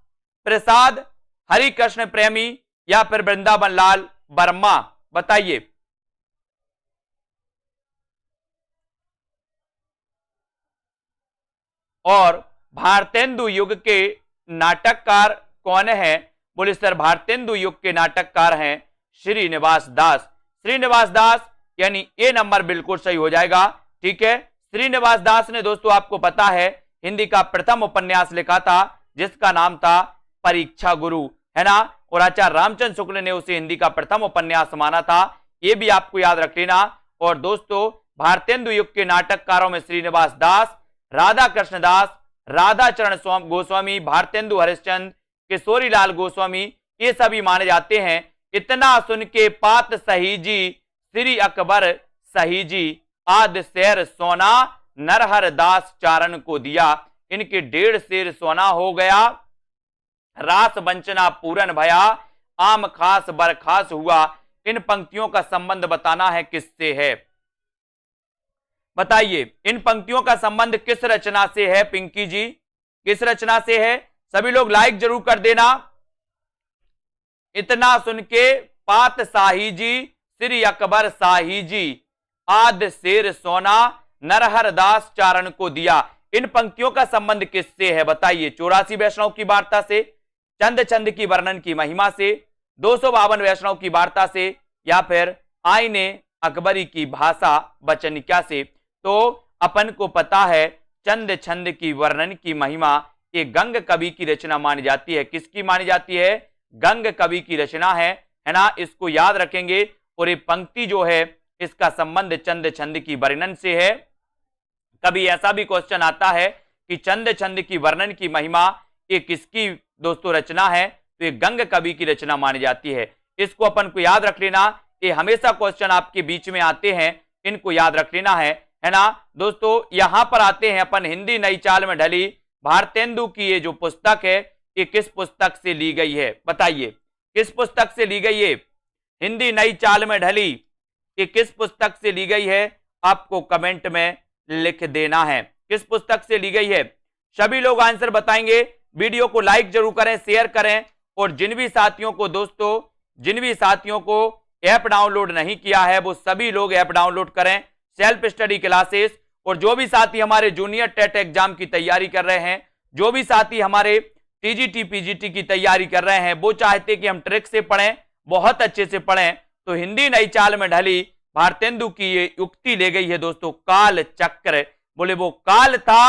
प्रसाद, हरिकृष्ण प्रेमी या फिर वृंदावन लाल वर्मा? बताइए। और भारतेंदु युग के नाटककार कौन है? बोले सर भारतेंदु युग के नाटककार हैं श्रीनिवास दास। श्रीनिवास दास यानी ए नंबर बिल्कुल सही हो जाएगा। ठीक है, श्रीनिवास दास ने दोस्तों आपको पता है हिंदी का प्रथम उपन्यास लिखा था जिसका नाम था परीक्षा गुरु, है ना। और आचार्य रामचंद्र शुक्ल ने उसे हिंदी का प्रथम उपन्यास माना था, यह भी आपको याद रख लेना। और दोस्तों भारतेंदु युग के नाटककारों में श्रीनिवास दास, राधा कृष्ण दास, राधाचरण गोस्वामी, भारतेंदु हरिश्चंद्र, किशोरीलाल गोस्वामी ये सभी माने जाते हैं। इतना सुन के पात सहीजी, श्री अकबर सहीजी, आद शेर सोना नरहर दास चारण को दिया। इनके 1.5 शेर सोना हो गया रास वंचना पूरन भया, आम खास बरखास हुआ। इन पंक्तियों का संबंध बताना है किससे है, बताइए इन पंक्तियों का संबंध किस रचना से है पिंकी जी, किस रचना से है? सभी लोग लाइक जरूर कर देना। इतना सुन के पात शाही जी, श्री अकबर शाही जी, आद शेर सोना नरहर दास चारण को दिया। इन पंक्तियों का संबंध किससे है बताइए? 84 वैष्णव की वार्ता से, चंद छंद की वर्णन की महिमा से, 252 वैष्णव की वार्ता से, या फिर आईने अकबरी की भाषा वचनिका से। तो अपन को पता है चंद छंद की वर्णन की महिमा ये गंग कवि की रचना मानी जाती है। किसकी मानी जाती है? गंग कवि की रचना है ना, इसको याद रखेंगे। और ये पंक्ति जो है इसका संबंध चंद छंद की वर्णन से है। कभी ऐसा भी क्वेश्चन आता है कि चंद छंद की वर्णन की महिमा ये किसकी दोस्तों रचना है? तो ये गंग कवि की रचना मानी जाती है। इसको अपन को याद रख लेना, ये हमेशा क्वेश्चन आपके बीच में आते हैं, इनको याद रख लेना है ना दोस्तों। यहां पर आते हैं अपन हिंदी नई चाल में ढली भारतेंदु की ये जो पुस्तक है ये किस पुस्तक से ली गई है बताइए? किस पुस्तक से ली गई है? हिंदी नई चाल में ढली ये किस पुस्तक से ली गई है? आपको कमेंट में लिख देना है किस पुस्तक से ली गई है। सभी लोग आंसर बताएंगे। वीडियो को लाइक जरूर करें, शेयर करें, और जिन भी साथियों को दोस्तों, जिन भी साथियों को ऐप डाउनलोड नहीं किया है वो सभी लोग ऐप डाउनलोड करें, सेल्फ स्टडी क्लासेस। और जो भी साथी हमारे जूनियर टेट एग्जाम की तैयारी कर रहे हैं, जो भी साथी हमारे टीजीटी पीजीटी की तैयारी कर रहे हैं, वो चाहते कि हम ट्रिक से पढ़ें, बहुत अच्छे से पढ़ें, तो हिंदी नई चाल में ढली भारतेंदु की ये युक्ति ले गई है दोस्तों, काल चक्र। बोले वो काल था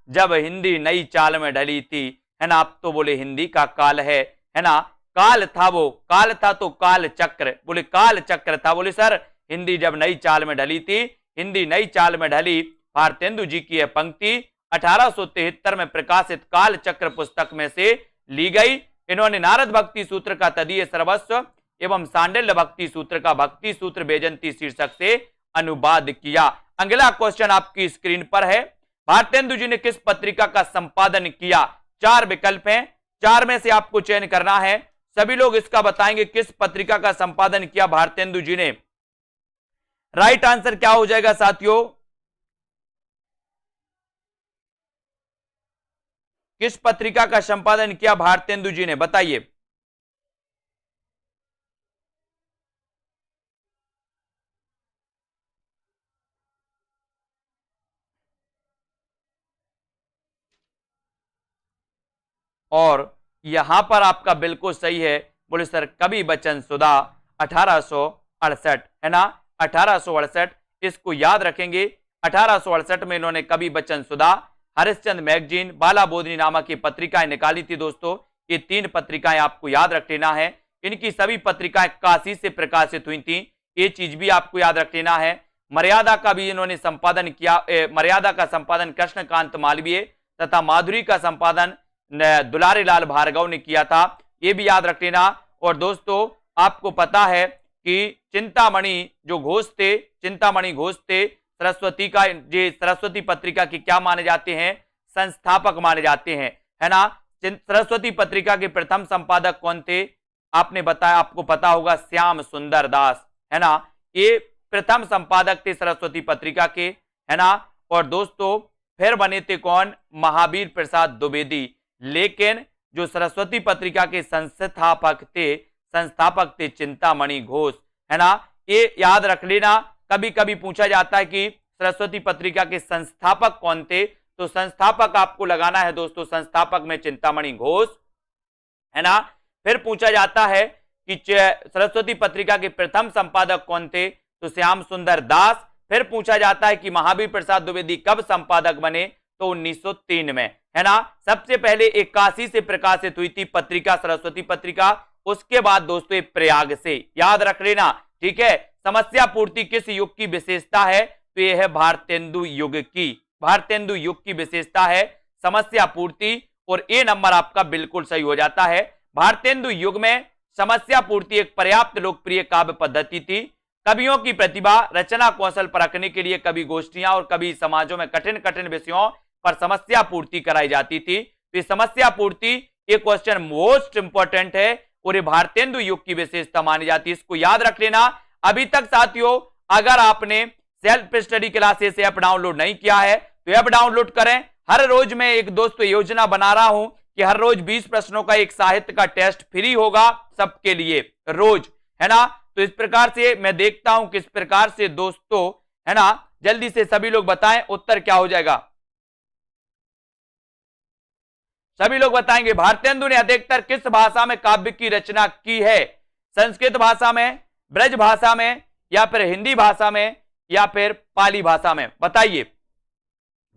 जब हिंदी नई चाल में ढली थी, है ना। अब तो बोले हिंदी का काल है ना। काल था वो, काल था तो काल चक्र, बोले काल चक्र था। बोले सर हिंदी जब नई चाल में ढली थी, हिंदी नई चाल में ढली भारतेंदु जी की यह पंक्ति 1873 में प्रकाशित काल चक्र पुस्तक में से ली गई। इन्होंने नारद भक्ति सूत्र का तदीय सर्वस्व एवं सांडिल्य भक्ति सूत्र का भक्ति सूत्र बेजंती शीर्षक से अनुवाद किया। अगला क्वेश्चन आपकी स्क्रीन पर है, भारतेंदु जी ने किस पत्रिका का संपादन किया? 4 विकल्प हैं, 4 में से आपको चयन करना है। सभी लोग इसका बताएंगे किस पत्रिका का संपादन किया भारतेंदु जी ने। राइट आंसर क्या हो जाएगा साथियों? किस पत्रिका का संपादन किया भारतेंदु जी ने बताइए? और यहां पर आपका बिल्कुल सही है, बोले सर कवि बचन सुधा 1868, है ना, 1868। इसको याद रखेंगे। 1868 में इन्होंने कवि बचन सुधा, हरिश्चंद्र मैगजीन, बाला बोधनी नामक की पत्रिकाएं निकाली थी दोस्तों। ये 3 पत्रिकाएं आपको याद रख लेना है। इनकी सभी पत्रिकाएं काशी से प्रकाशित हुई थी, ये चीज भी आपको याद रख लेना है। मर्यादा का भी इन्होंने संपादन किया, मर्यादा का संपादन कृष्णकांत मालवीय तथा माधुरी का संपादन दुलारी लाल भार्गव ने किया था, ये भी याद रख लेना। और दोस्तों आपको पता है कि चिंतामणि जो घोष थे, चिंतामणि घोष थे, सरस्वती का, ये सरस्वती पत्रिका के क्या माने जाते हैं? संस्थापक माने जाते हैं, है ना। सरस्वती पत्रिका के प्रथम संपादक कौन थे? आपने बताया, आपको पता होगा, श्याम सुंदर दास, है ना। ये प्रथम संपादक थे सरस्वती पत्रिका के, है ना। और दोस्तों फिर बने थे कौन? महावीर प्रसाद द्विवेदी। लेकिन जो सरस्वती पत्रिका के संस्थापक थे चिंतामणि घोष, है ना। ये याद रख लेना। कभी कभी पूछा जाता है कि सरस्वती पत्रिका के संस्थापक कौन थे, तो संस्थापक आपको लगाना है दोस्तों, संस्थापक में चिंतामणि घोष, है ना। फिर पूछा जाता है कि सरस्वती पत्रिका के प्रथम संपादक कौन थे, तो श्याम सुंदर दास। फिर पूछा जाता है कि महावीर प्रसाद द्विवेदी कब संपादक बने, तो 1903 में, है ना। सबसे पहले 81 से प्रकाशित हुई थी पत्रिका सरस्वती पत्रिका, उसके बाद दोस्तों प्रयाग से, याद रख लेना, ठीक है। समस्या पूर्ति किस युग की विशेषता है, तो यह है भारतेंदु युग की, भारतेंदु युग की विशेषता है समस्या पूर्ति। और ए नंबर आपका बिल्कुल सही हो जाता है। भारतेंदु युग में समस्या पूर्ति एक पर्याप्त लोकप्रिय काव्य पद्धति थी। कवियों की प्रतिभा, रचना कौशल परखने के लिए कवि गोष्ठियां और कवि समाजों में कठिन कठिन विषयों पर समस्या पूर्ति कराई जाती थी। तो समस्या पूर्ति ये क्वेश्चन मोस्ट इंपॉर्टेंट है और ये भारतेंदु युग की विशेषता मानी जाती है, इसको याद रख लेना। अभी तक साथियों अगर आपने self study classes app download नहीं किया है तो ऐप डाउनलोड करें। हर रोज मैं एक दोस्तों योजना बना रहा हूं कि हर रोज 20 प्रश्नों का एक साहित्य का टेस्ट फ्री होगा सबके लिए रोज, है ना। तो इस प्रकार से मैं देखता हूं किस प्रकार से दोस्तों, है ना, जल्दी से सभी लोग बताएं उत्तर क्या हो जाएगा। सभी लोग बताएंगे भारतेंदु ने अधिकतर किस भाषा में काव्य की रचना की है? संस्कृत भाषा में, ब्रज भाषा में, या फिर हिंदी भाषा में, या फिर पाली भाषा में? बताइए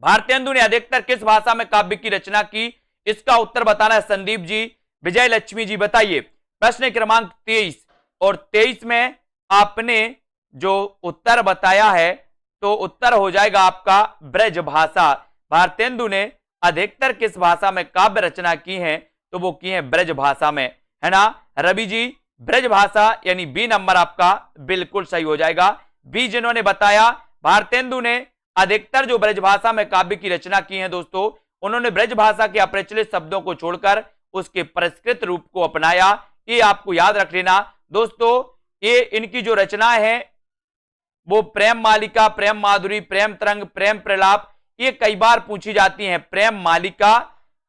भारतेंदु ने अधिकतर किस भाषा में काव्य की रचना की? इसका उत्तर बताना है संदीप जी, विजय लक्ष्मी जी बताइए। प्रश्न क्रमांक 23 और 23 में आपने जो उत्तर बताया है तो उत्तर हो जाएगा आपका ब्रज भाषा। भारतेंदु ने अधिकतर किस भाषा में काव्य रचना की है? तो वो की है ब्रज भाषा में, है ना। रवि जी ब्रज भाषा यानी बी नंबर आपका बिल्कुल सही हो जाएगा। बी जिन्होंने बताया भारतेंदु ने अधिकतर जो ब्रज भाषा में काव्य की रचना की है दोस्तों, उन्होंने ब्रज भाषा के अप्रचलित शब्दों को छोड़कर उसके परिष्कृत रूप को अपनाया। ये आपको याद रख लेना दोस्तों। ये इनकी जो रचना है वो प्रेम मालिका, प्रेम माधुरी, प्रेम तरंग, प्रेम प्रलाप, ये कई बार पूछी जाती हैं। प्रेम मालिका,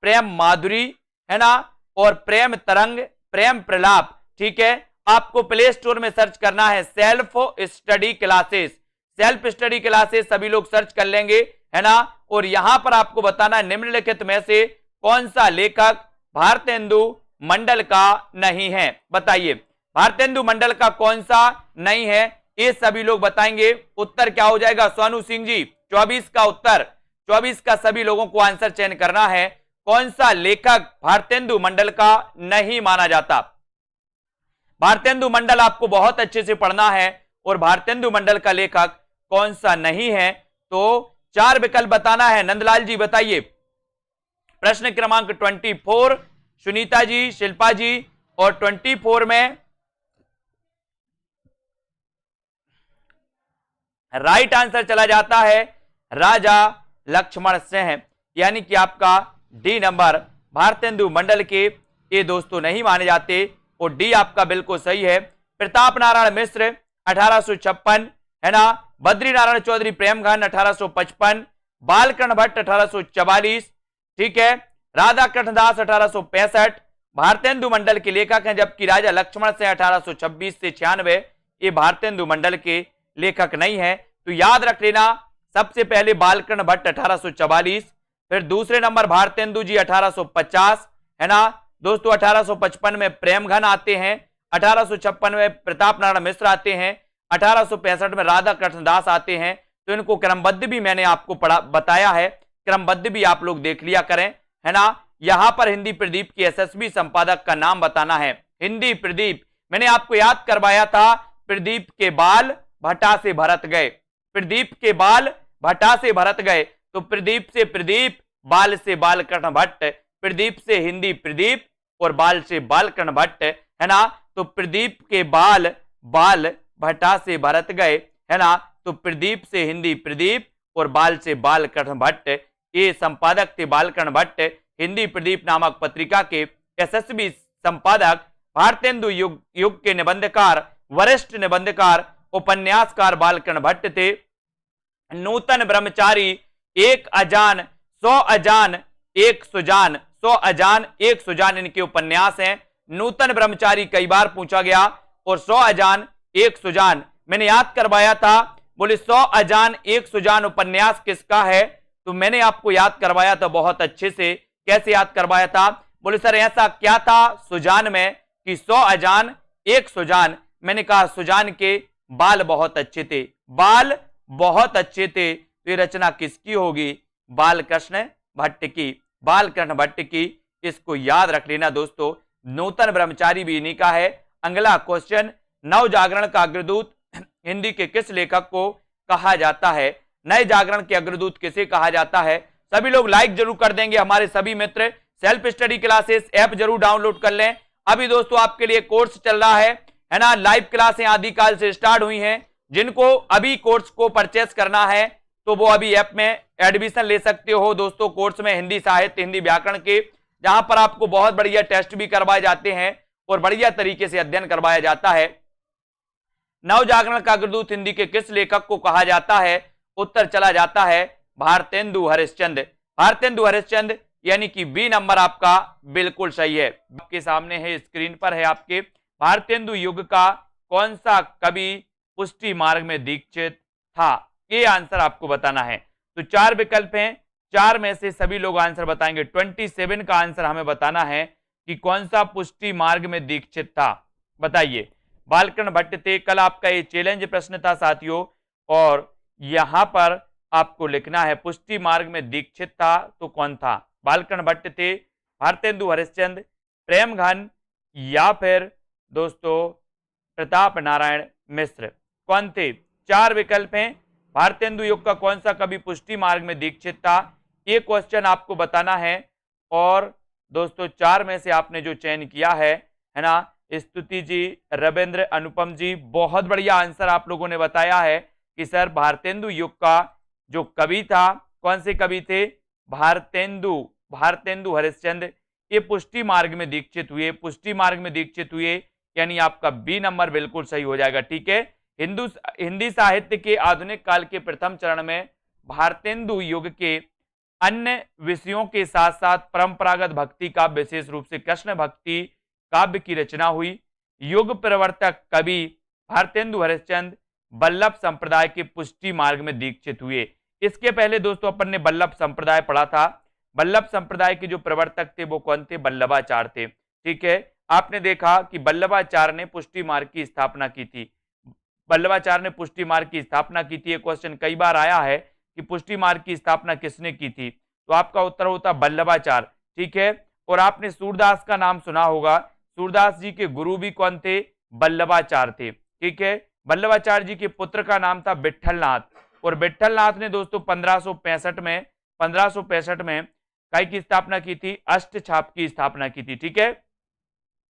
प्रेम माधुरी, है ना, और प्रेम तरंग, प्रेम प्रलाप। ठीक है, आपको प्ले स्टोर में सर्च करना है self study classes, self study classes सभी लोग सर्च कर लेंगे, है ना। और यहां पर आपको बताना है निम्नलिखित में से कौन सा लेखक भारतेंदु मंडल का नहीं है? बताइए भारतेंदु मंडल का कौन सा नहीं है? ये सभी लोग बताएंगे। उत्तर क्या हो जाएगा सोनू सिंह जी? 24 का उत्तर, 24 का सभी लोगों को आंसर चयन करना है। कौन सा लेखक भारतेंदु मंडल का नहीं माना जाता? भारतेंदु मंडल आपको बहुत अच्छे से पढ़ना है और भारतेंदु मंडल का लेखक कौन सा नहीं है? तो 4 विकल्प बताना है। नंदलाल जी बताइए। प्रश्न क्रमांक 24 सुनीता जी, शिल्पा जी, और 24 में राइट आंसर चला जाता है राजा लक्ष्मण सिंह, यानी कि आपका डी नंबर भारतेंदु मंडल के ये दोस्तों नहीं माने जाते और डी आपका बिल्कुल सही है। प्रताप नारायण मिश्र 1856, है ना। बद्री नारायण चौधरी प्रेमघन 1855, बालकृष्ण भट्ट 1844, ठीक है। राधा कृष्ण दास 1865 भारतेंदु मंडल के लेखक हैं, जबकि राजा लक्ष्मण सिंह 1826 से 96 ये भारतेंदु मंडल के लेखक नहीं है। तो याद रख लेना सबसे पहले बालकृष्ण भट्ट 1844, फिर दूसरे नंबर भारतेंदु जी 1850, है ना दोस्तों। 1855 में प्रेमघन आते हैं, 1856 में प्रताप नारायण मिश्र आते हैं, 1865 में राधा कृष्ण दास आते हैं। तो इनको क्रमबद्ध भी मैंने आपको बताया है, क्रमबद्ध भी आप लोग देख लिया करें, है ना। यहां पर हिंदी प्रदीप के यशस्वी संपादक का नाम बताना है। हिंदी प्रदीप मैंने आपको याद करवाया था, प्रदीप के बाल भट्टा से भरत गए, प्रदीप के बाल भट्टा से भरत गए। तो प्रदीप से प्रदीप, बाल से बालकृष्ण भट्ट, प्रदीप से हिंदी प्रदीप और बाल से बालकृष्ण भट्ट, है ना। तो प्रदीप के बाल भट्टा से भरत गए, है ना। तो प्रदीप से हिंदी प्रदीप और बाल से बालकृष्ण भट्ट, ये संपादक थे बालकृष्ण भट्ट। हिंदी प्रदीप नामक पत्रिका के यशस्वी संपादक, भारतेंदु युग के निबंधकार, वरिष्ठ निबंधकार, उपन्यासकार बालकृष्ण भट्ट थे। नूतन ब्रह्मचारी, एक अजान, 100 अजान, एक सुजान, 100 अजान, एक सुजान इनके उपन्यास हैं। नूतन ब्रह्मचारी कई बार पूछा गया और 100 अजान, एक सुजान मैंने याद करवाया था। बोले 100 अजान, एक सुजान उपन्यास किसका है? तो मैंने आपको याद करवाया था बहुत अच्छे से। कैसे याद करवाया था? बोले सर ऐसा क्या था सुजान में कि 100 अजान, एक सुजान। मैंने कहा सुजान के बाल बहुत अच्छे थे, बाल बहुत अच्छे थे। तो ये रचना किसकी होगी? बालकृष्ण भट्ट की, बालकृष्ण भट्ट की। इसको याद रख लेना दोस्तों। नूतन ब्रह्मचारी भी इन्हीं का है। अगला क्वेश्चन, नव जागरण का अग्रदूत हिंदी के किस लेखक को कहा जाता है? नए जागरण के अग्रदूत किसे कहा जाता है? सभी लोग लाइक जरूर कर देंगे। हमारे सभी मित्र सेल्फ स्टडी क्लासेस ऐप जरूर डाउनलोड कर लें। अभी दोस्तों आपके लिए कोर्स चल रहा है ना। लाइव क्लासें आदिकाल से स्टार्ट हुई हैं। जिनको अभी कोर्स को परचेस करना है तो वो अभी ऐप में एडमिशन ले सकते हो दोस्तों। कोर्स में हिंदी साहित्य, हिंदी व्याकरण के जहां पर आपको बहुत बढ़िया टेस्ट भी करवाए जाते हैं और बढ़िया तरीके से अध्ययन करवाया जाता है। नवजागरण का अग्रदूत हिंदी के किस लेखक को कहा जाता है? उत्तर चला जाता है भारतेंदु हरिश्चंद्र। भारतेंदु हरिश्चंद्र यानी कि बी नंबर आपका बिल्कुल सही है। आपके सामने है, स्क्रीन पर है आपके, भारतेंदु युग का कौन सा कवि पुष्टि मार्ग में दीक्षित था? ये आंसर आपको बताना है। तो 4 विकल्प हैं, 4 में से सभी लोग आंसर बताएंगे। 27 का आंसर हमें बताना है कि कौन सा पुष्टि मार्ग में दीक्षित था, बताइए। बालकृष्ण भट्ट थे। कल आपका ये चैलेंज प्रश्न था साथियों, और यहां पर आपको लिखना है पुष्टि मार्ग में दीक्षित था तो कौन था? बालकृष्ण भट्ट थे, भारतेंदु हरिश्चंद्र, प्रेमघन, या फिर दोस्तों प्रताप नारायण मिश्र। कौन थे? 4 विकल्प हैं। भारतेंदु युग का कौन सा कवि पुष्टि मार्ग में दीक्षित था, ये क्वेश्चन आपको बताना है। और दोस्तों 4 में से आपने जो चयन किया है ना, स्तुति जी, रविंद्र, अनुपम जी, बहुत बढ़िया आंसर आप लोगों ने बताया है कि सर भारतेंदु युग का जो कवि था, कौन से कवि थे? भारतेंदु हरिश्चंद्र। ये पुष्टि मार्ग में दीक्षित हुए, पुष्टि मार्ग में दीक्षित हुए, यानी आपका बी नंबर बिल्कुल सही हो जाएगा। ठीक है। हिंदी साहित्य के आधुनिक काल के प्रथम चरण में भारतेंदु युग के अन्य विषयों के साथ साथ परंपरागत भक्ति काव्य, विशेष रूप से कृष्ण भक्ति काव्य की रचना हुई। युग प्रवर्तक कवि भारतेंदु हरिश्चंद्र बल्लभ संप्रदाय के पुष्टि मार्ग में दीक्षित हुए। इसके पहले दोस्तों अपन ने बल्लभ संप्रदाय पढ़ा था। बल्लभ संप्रदाय के जो प्रवर्तक थे वो कौन थे? बल्लभाचार्य थे। ठीक है। आपने देखा कि बल्लभाचार्य ने पुष्टि मार्ग की स्थापना की थी। बल्लभाचार्य ने पुष्टि मार्ग की स्थापना की थी। ये क्वेश्चन कई बार आया है कि पुष्टि मार्ग की स्थापना किसने की थी, तो आपका उत्तर होता बल्लभाचार्य। ठीक है। और आपने सूरदास का नाम सुना होगा। सूरदास जी के गुरु भी कौन थे? बल्लभाचार्य थे। ठीक है। बल्लभाचार्य जी के पुत्र का नाम था विट्ठलनाथ, और विट्ठलनाथ ने दोस्तों 1565 में काय की स्थापना की थी? अष्टछाप की स्थापना की थी। ठीक है।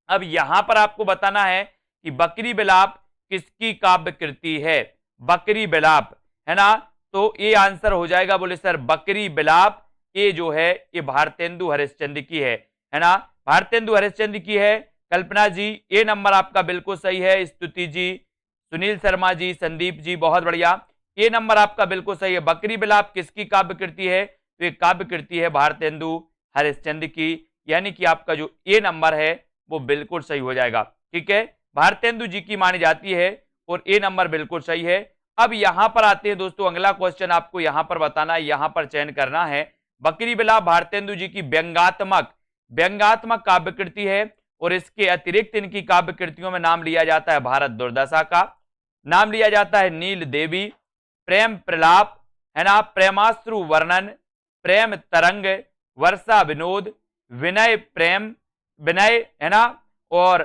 अब यहां पर आपको बताना है कि बकरी बिलाप किसकी काव्य कृति है? बकरी बिलाप, है ना, तो ये आंसर हो जाएगा, बोले सर बकरी बिलाप, ये जो है ये भारतेंदु हरिश्चंद्र की है ना, भारतेंदु हरिश्चंद्र की है। कल्पना जी, ये नंबर आपका बिल्कुल सही है। स्तुति जी, सुनील शर्मा जी, संदीप जी, बहुत बढ़िया, ये नंबर आपका बिल्कुल सही है। बकरी बिलाप किसकी काव्य कृति है? तो ये काव्य कृति है भारतेंदु हरिश्चंद्र की, यानी कि आपका जो ये नंबर है वो बिल्कुल सही हो जाएगा। ठीक है। भारतेंदु जी की मानी जाती है और ए नंबर बिल्कुल सही है। अब यहां पर आते हैं दोस्तों, अगला क्वेश्चन आपको यहां पर बताना है, यहां पर चयन करना है। बकरी बिलाप भारतेंदु जी की व्यंग्यात्मक काव्य कृति है, और इसके अतिरिक्त इनकी काव्य कृतियों में नाम लिया जाता है भारत दुर्दशा का, नाम लिया जाता है नील देवी, प्रेम प्रलाप, है ना, प्रेमाश्रु वर्णन, प्रेम तरंग, वर्षा विनोद, विनय, है ना, और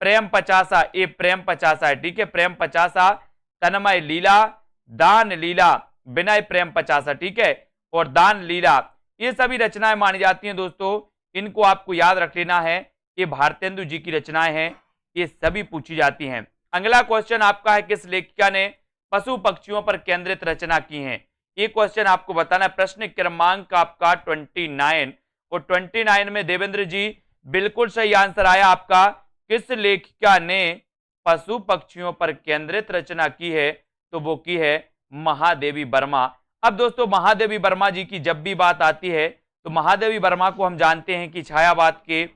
प्रेम 50, ये प्रेम 50 है। ठीक है। प्रेम 50, तन्मय लीला, दान लीला, विनय प्रेम 50। ठीक है। और दान लीला, ये सभी रचनाएं मानी जाती हैं दोस्तों, इनको आपको याद रख लेना है, ये भारतेंदु जी की रचनाएं हैं, ये सभी पूछी जाती हैं। अगला क्वेश्चन आपका है, किस लेखिका ने पशु पक्षियों पर केंद्रित रचना की है? ये क्वेश्चन आपको बताना है। प्रश्न क्रमांक आपका 29, और 29 में देवेंद्र जी बिल्कुल सही आंसर आया आपका। किस लेखिका ने पशु पक्षियों पर केंद्रित रचना की है? तो वो की है महादेवी वर्मा। अब दोस्तों महादेवी वर्मा जी की जब भी बात आती है तो महादेवी वर्मा को हम जानते हैं कि छायावाद के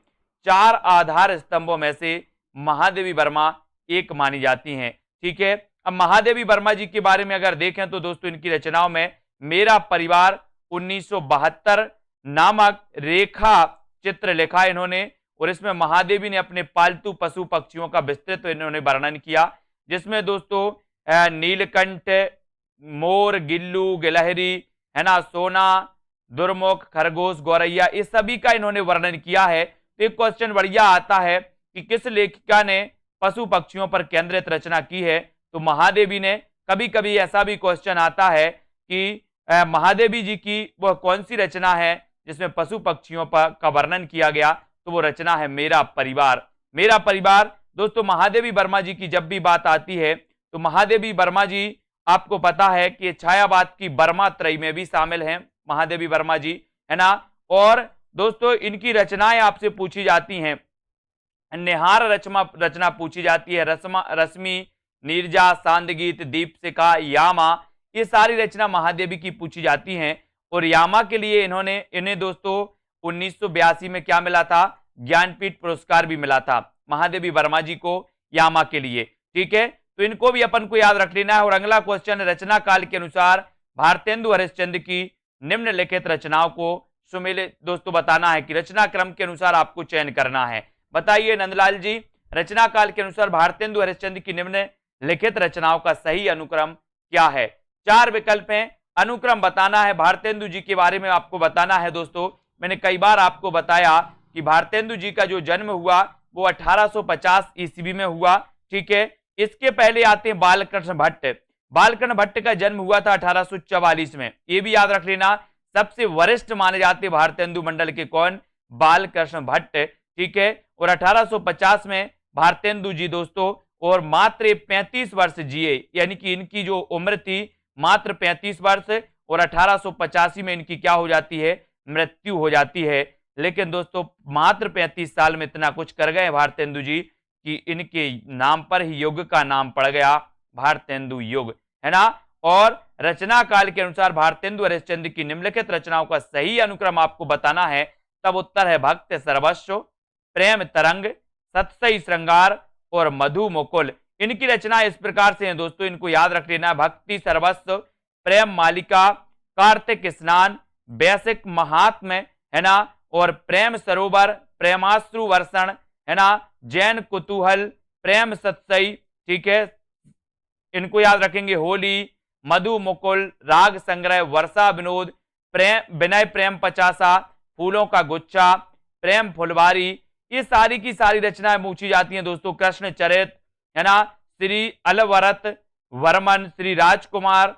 4 आधार स्तंभों में से महादेवी वर्मा एक मानी जाती हैं। ठीक है। अब महादेवी वर्मा जी के बारे में अगर देखें तो दोस्तों इनकी रचनाओं में मेरा परिवार 1972 नामक रेखा चित्र लिखा इन्होंने, और इसमें महादेवी ने अपने पालतू पशु पक्षियों का विस्तृत इन्होंने वर्णन किया, जिसमें दोस्तों नीलकंठ, मोर, गिल्लू, गिलहरी, है ना, सोना, दुर्मुख, खरगोश, गौरैया, इस सभी का इन्होंने वर्णन किया है। तो एक क्वेश्चन बढ़िया आता है कि किस लेखिका ने पशु पक्षियों पर केंद्रित रचना की है? तो महादेवी ने। कभी कभी ऐसा भी क्वेश्चन आता है कि महादेवी जी की वह कौन सी रचना है जिसमें पशु पक्षियों का वर्णन किया गया? तो वो रचना है मेरा परिवार। मेरा परिवार दोस्तों महादेवी वर्मा जी की जब भी बात आती है तो महादेवी वर्मा जी आपको पता है कि छायावाद की वर्मा त्रयी में भी शामिल हैं महादेवी वर्मा जी, है ना, और दोस्तों इनकी रचनाएं आपसे पूछी जाती हैं। निहार रचना पूछी जाती है, रश्मि, नीरजा, सांदगीत, दीपशिखा, यामा, ये सारी रचना महादेवी की पूछी जाती हैं। और यामा के लिए इन्हें दोस्तों 1982 में क्या मिला था, ज्ञानपीठ पुरस्कार भी मिला था महादेवी वर्मा जी को यामा के लिए। ठीक है, तो इनको भी अपन को याद रख लेना है। और अगला क्वेश्चन, रचना काल के अनुसार भारतेंदु हरिश्चंद्र की निम्नलिखित रचनाओं को सुमेलित दोस्तों बताना है कि रचना क्रम के अनुसार आपको चयन करना है। बताइए नंदलाल जी, रचना काल के अनुसार भारतेंदु हरिश्चंद्र की निम्नलिखित रचनाओं का सही अनुक्रम क्या है? 4 विकल्प हैं, अनुक्रम बताना है। भारतेंदु जी के बारे में आपको बताना है दोस्तों। मैंने कई बार आपको बताया कि भारतेंदु जी का जो जन्म हुआ वो 1850 ईस्वी में हुआ। ठीक है, इसके पहले आते हैं बालकृष्ण भट्ट। बालकृष्ण भट्ट का जन्म हुआ था 1844 में, ये भी याद रख लेना। सबसे वरिष्ठ माने जाते भारतेंदु मंडल के कौन? बालकृष्ण भट्ट। ठीक है, और 1850 में भारतेंदु जी दोस्तों और मात्र 35 वर्ष जिए, यानी कि इनकी जो उम्र थी मात्र 35 वर्ष, और 1885 में इनकी क्या हो जाती है? मृत्यु हो जाती है। लेकिन दोस्तों मात्र 35 साल में इतना कुछ कर गए भारतेंदु जी कि इनके नाम पर ही युग का नाम पड़ गया भारतेंदु युग, है ना। और रचना काल के अनुसार भारतेंदु हरिश्चंद्र की निम्नलिखित रचनाओं का सही अनुक्रम आपको बताना है। तब उत्तर है भक्त सर्वस्व, प्रेम तरंग, सतसई श्रृंगार और मधु मुकुल। इनकी रचना इस प्रकार से हैं दोस्तों, इनको याद रख लेना। भक्ति सर्वस्व, प्रेम मालिका, कार्तिक स्नान, वैसिक महात्म्य, है ना, और प्रेम सरोवर, प्रेमाश्रु वर्षण, है ना, जैन कुतूहल, प्रेम सतसई। ठीक है, इनको याद रखेंगे। होली, मधु मुकुल, राग संग्रह, वर्षा विनोद, प्रेम विनय, प्रेम पचासा, फूलों का गुच्छा, प्रेम फुलवारी, ये सारी की सारी रचनाएं पूछी जाती हैं दोस्तों। कृष्ण चरित, है ना, श्री अलवरत वर्मन, श्री राजकुमार,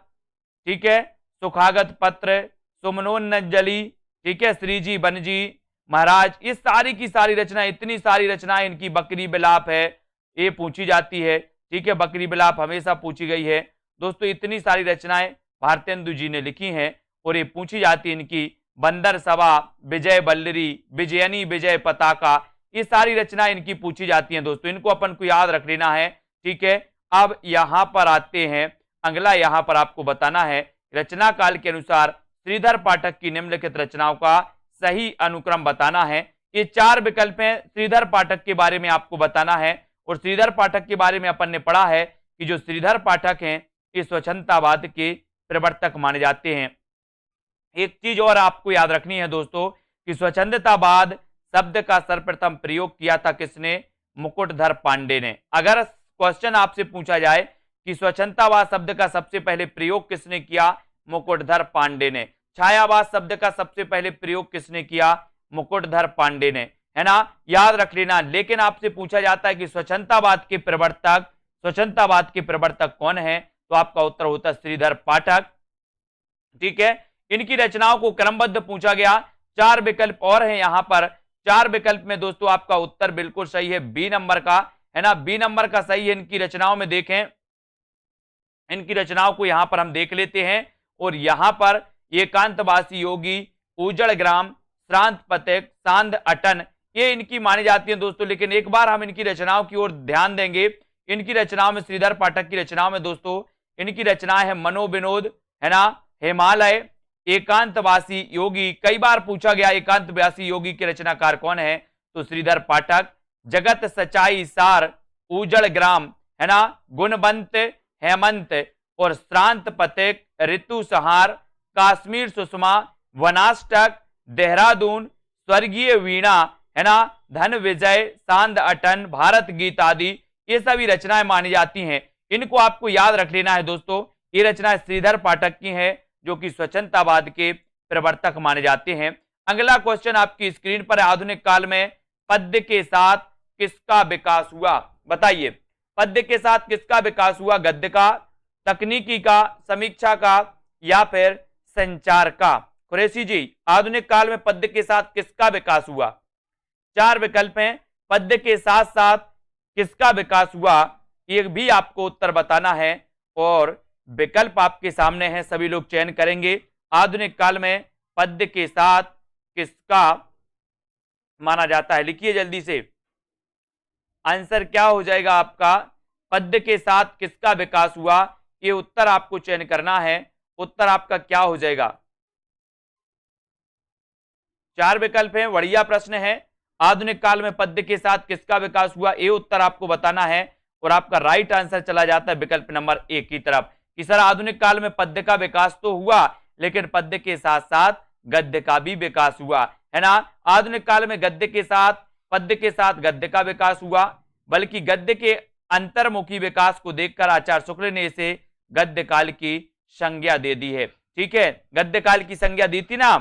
ठीक है, सुखागत पत्र, सुमनोन्नजली, ठीक है, श्रीजी बनजी महाराज, ये सारी की सारी रचनाएं, इतनी सारी रचनाएं इनकी। बकरी बिलाप है, ये पूछी जाती है। ठीक है, बकरी बिलाप हमेशा पूछी गई है दोस्तों। इतनी सारी रचनाएं भारतेंदु जी ने लिखी हैं और ये पूछी जाती है इनकी। बंदर सभा, विजय बल्लरी, विजयनी विजय पताका, ये सारी रचनाएं इनकी पूछी जाती हैं दोस्तों। इनको अपन को याद रख लेना है। ठीक है, अब यहां पर आते हैं, अगला यहां पर आपको बताना है रचना काल के अनुसार श्रीधर पाठक की निम्नलिखित रचनाओं का सही अनुक्रम बताना है। ये 4 विकल्प हैं, श्रीधर पाठक के बारे में आपको बताना है। और श्रीधर पाठक के बारे में अपन ने पढ़ा है कि जो श्रीधर पाठक हैं ये स्वच्छंदतावाद के प्रवर्तक माने जाते हैं। एक चीज और आपको याद रखनी है दोस्तों कि स्वच्छंदतावाद शब्द का सर्वप्रथम प्रयोग किया था किसने? मुकुटधर पांडे ने। अगर क्वेश्चन आपसे पूछा जाए कि स्वच्छंदतावाद शब्द का सबसे पहले प्रयोग किसने किया? मुकुटधर पांडे ने। छायावाद शब्द का सबसे पहले प्रयोग किसने किया? मुकुटधर पांडे ने, है ना, याद रख लेना। लेकिन आपसे पूछा जाता है कि स्वच्छंदतावाद के प्रवर्तक कौन है? तो आपका उत्तर होता है श्रीधर पाठक। ठीक है, इनकी रचनाओं को क्रमबद्ध पूछा गया। 4 विकल्प और हैं यहां पर। 4 विकल्प में दोस्तों आपका उत्तर बिल्कुल सही है, बी नंबर का, है ना, बी नंबर का सही है। इनकी रचनाओं में देखें, इनकी रचनाओं को यहां पर हम देख लेते हैं। और यहां पर एकांतवासी योगी, उजड़ ग्राम, श्रांत पथिक, सांध अटन, ये इनकी मानी जाती है दोस्तों। लेकिन एक बार हम इनकी रचनाओं की ओर ध्यान देंगे। इनकी रचनाओं में, श्रीधर पाठक की रचनाओं में दोस्तों, इनकी रचनाएं है मनोविनोद, है ना, हिमालय, एकांतवासी योगी। कई बार पूछा गया एकांतवासी योगी के रचनाकार कौन है? तो श्रीधर पाठक। जगत सच्चाई सार, उजड़ ग्राम, है ना, गुणवंत, हेमंत और श्रांत पथिक, ऋतु संहार, काश्मीर सुषमा, वनाष्टक, देहरादून, स्वर्गीय वीणा, है ना, धन विजय, सांध अटन, भारत गीत आदि, ये सभी रचनाएं मानी जाती हैं। इनको आपको याद रख लेना है दोस्तों। ये रचनाएं श्रीधर पाठक की हैं जो कि स्वच्छंदतावाद के प्रवर्तक माने जाते हैं। अगला क्वेश्चन आपकी स्क्रीन पर है। आधुनिक काल में पद्य के साथ किसका विकास हुआ? बताइए, पद्य के साथ किसका विकास हुआ? गद्य का, तकनीकी का, समीक्षा का या फिर संचार का? कुरैशी जी, आधुनिक काल में पद्य के साथ किसका विकास हुआ? 4 विकल्प हैं। पद्य के साथ साथ किसका विकास हुआ, ये भी आपको उत्तर बताना है। और विकल्प आपके सामने हैं, सभी लोग चयन करेंगे। आधुनिक काल में पद्य के साथ किसका माना जाता है? लिखिए जल्दी से, आंसर क्या हो जाएगा आपका? पद्य के साथ किसका विकास हुआ? ये उत्तर आपको चयन करना है। उत्तर आपका क्या हो जाएगा? 4 विकल्प हैं, बढ़िया प्रश्न है। आधुनिक काल में पद्य के साथ किसका विकास हुआ, ये उत्तर आपको बताना है। और आपका राइट आंसर चला जाता है विकल्प नंबर ए की तरफ कि सर आधुनिक काल में पद्य का विकास तो हुआ, लेकिन पद्य के साथ साथ गद्य का भी विकास हुआ, है ना। आधुनिक काल में गद्य के साथ, पद्य के साथ गद्य का विकास हुआ, बल्कि गद्य के अंतर्मुखी विकास को देखकर आचार्य शुक्ल ने इसे गद्य काल की संज्ञा दे दी है। ठीक है, गद्य काल की संज्ञा दी थी ना,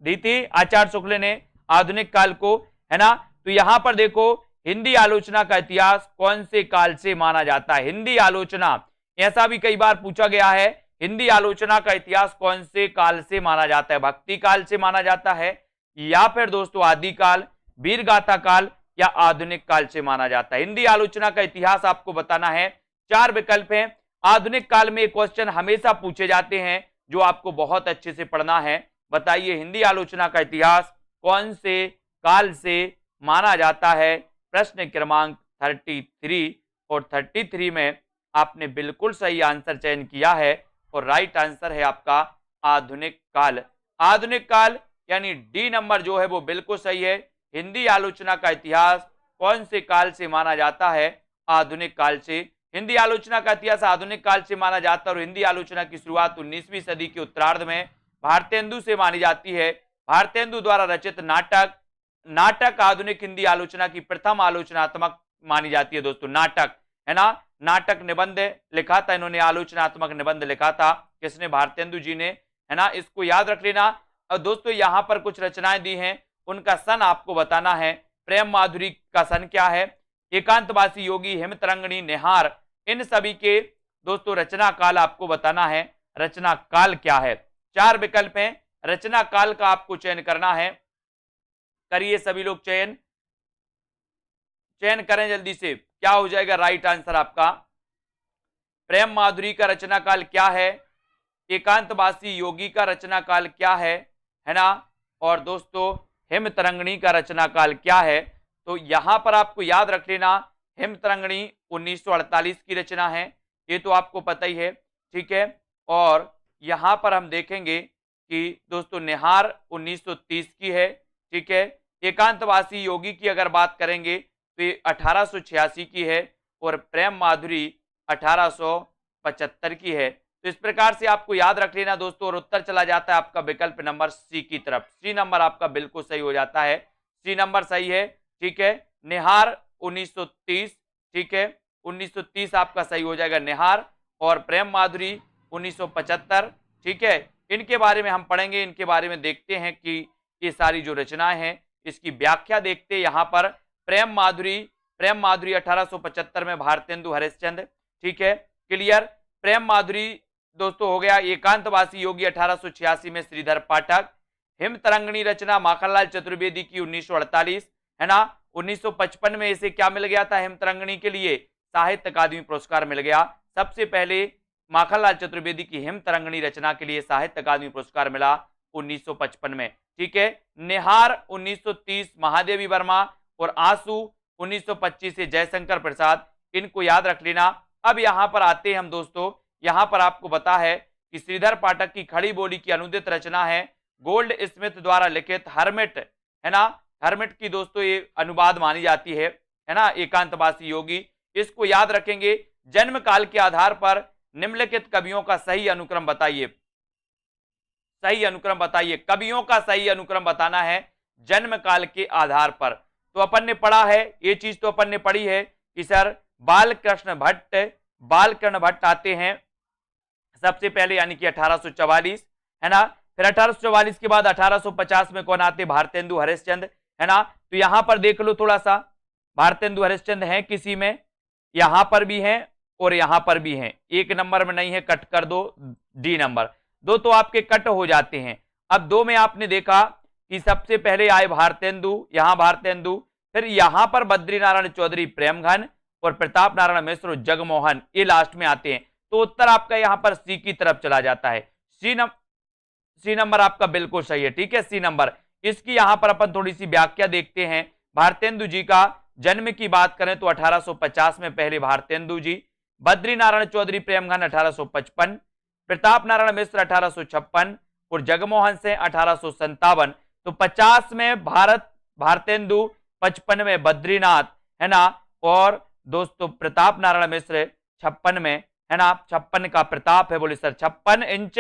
दी थी आचार्य शुक्ल ने आधुनिक काल को, है ना। तो यहां पर देखो, हिंदी आलोचना का इतिहास कौन से काल से माना जाता है? हिंदी आलोचना, ऐसा भी कई बार पूछा गया है, हिंदी आलोचना का इतिहास कौन से काल से माना जाता है? भक्ति काल से माना जाता है, या फिर दोस्तों आदिकाल, वीरगाथा काल, या आधुनिक काल से माना जाता है? हिंदी आलोचना का इतिहास आपको बताना है। 4 विकल्प हैं। आधुनिक काल में क्वेश्चन हमेशा पूछे जाते हैं जो आपको बहुत अच्छे से पढ़ना है। बताइए, हिंदी आलोचना का इतिहास कौन से काल से माना जाता है? प्रश्न क्रमांक 33 और 33 में आपने बिल्कुल सही आंसर चयन किया है और राइट आंसर है आपका आधुनिक काल। आधुनिक काल यानी डी नंबर जो है वो बिल्कुल सही है। हिंदी आलोचना का इतिहास कौन से काल से माना जाता है? आधुनिक काल से। हिंदी आलोचना का इतिहास आधुनिक काल से माना जाता है और हिंदी आलोचना की शुरुआत 19वीं सदी के उत्तरार्ध में भारतेंदु से मानी जाती है। भारतेंदु द्वारा रचित नाटक आधुनिक हिंदी आलोचना की प्रथम आलोचनात्मक मानी जाती है दोस्तों। नाटक, है ना, नाटक निबंध लिखा था इन्होंने, आलोचनात्मक निबंध लिखा था, किसने? भारतेंदु जी ने, है ना। इसको याद रख लेना। और दोस्तों यहां पर कुछ रचनाएं दी हैं, उनका सन आपको बताना है। प्रेम माधुरी का सन क्या है? एकांतवासी योगी, हिमतरंगिणी, निहार, इन सभी के दोस्तों रचना काल आपको बताना है। रचना काल क्या है? 4 विकल्प हैं, रचना काल का आपको चयन करना है। करिए सभी लोग चयन करें जल्दी से, क्या हो जाएगा राइट आंसर आपका? प्रेम माधुरी का रचना काल क्या है? एकांतवासी योगी का रचना काल क्या है ना। और दोस्तों हिमतरंगिणी का रचना काल क्या है? तो यहां पर आपको याद रख लेना, हिमतरंगिणी 1948 की रचना है, ये तो आपको पता ही है। ठीक है, और यहां पर हम देखेंगे कि दोस्तों निहार 1930 की है। ठीक है, एकांतवासी योगी की अगर बात करेंगे तो ये 1886 की है और प्रेम माधुरी 1875 की है। तो इस प्रकार से आपको याद रख लेना दोस्तों, और उत्तर चला जाता है आपका विकल्प नंबर सी की तरफ। सी नंबर आपका बिल्कुल सही हो जाता है, सी नंबर सही है। ठीक है, निहार 1930, ठीक है, 1930 आपका सही हो जाएगा निहार, और प्रेम माधुरी 1975। ठीक है, इनके बारे में हम पढ़ेंगे, इनके बारे में देखते हैं कि ये सारी जो रचनाएं हैं इसकी व्याख्या देखते हैं। यहाँ पर प्रेम माधुरी 1875 में भारतेंदु हरिश्चंद्र। ठीक है, क्लियर। प्रेम माधुरी दोस्तों हो गया। एकांतवासी योगी 1886 में श्रीधर पाठक। हिमतरंगिणी रचना माखनलाल चतुर्वेदी की 1948, है ना। 1955 में इसे क्या मिल गया था? हिमतरंगिणी के लिए साहित्य अकादमी पुरस्कार मिल गया। सबसे पहले माखनलाल चतुर्वेदी की हिमतरंगिणी रचना के लिए साहित्य अकादमी पुरस्कार मिला 1955 में। ठीक है, निहार 1930 महादेवी वर्मा, और आंसू 1925 से जयशंकर प्रसाद, इनको याद रख लेना। अब यहां पर आते हैं हम दोस्तों, यहां पर आपको पता है कि श्रीधर पाठक की खड़ी बोली की अनुदित रचना है गोल्ड स्मिथ द्वारा लिखित हर्मिट, है ना। हर्मिट की दोस्तों ये अनुवाद मानी जाती है ना, एकांतवासी योगी। इसको याद रखेंगे। जन्म काल के आधार पर निम्नलिखित कवियों का सही अनुक्रम बताइए। सही अनुक्रम बताइए, कवियों का सही अनुक्रम बताना है जन्म काल के आधार पर। तो अपन ने पढ़ा है, ये चीज तो अपन ने पढ़ी है कि सर बालकृष्ण भट्ट आते हैं सबसे पहले, यानी कि 1844, है ना। फिर 1844 के बाद 1850 में कौन आते? भारतेंदु हरिश्चंद्र, है ना। तो यहां पर देख लो थोड़ा सा, भारतेंदु हरिश्चंद्र है किसी में, यहां पर भी हैं और यहां पर भी हैं। एक नंबर में नहीं है, कट कर दो, डी नंबर। दो तो आपके कट हो जाते हैं। अब दो में आपने देखा कि सबसे पहले आए भारतेंदु, यहां भारतेंदु, फिर यहां पर बद्रीनारायण चौधरी प्रेमघन और प्रताप नारायण मिश्र जगमोहन, ये लास्ट में आते हैं। तो उत्तर आपका यहां पर सी की तरफ चला जाता है। सी नंबर आपका बिल्कुल सही है। ठीक है, सी नंबर इसकी यहां पर अपन थोड़ी सी व्याख्या देखते हैं। भारतेंदु जी का जन्म की बात करें तो 1850 में पहले भारतेंदु जी, बद्री नारायण चौधरी प्रेमघन 1855, प्रताप नारायण मिश्र 1856 और जगमोहन सिंह 1857। तो 50 में भारतेंदु, 55 में बद्रीनाथ, है ना, और दोस्तों प्रताप नारायण मिश्र 56 में, है ना, 56 का प्रताप है। बोले सर 56 इंच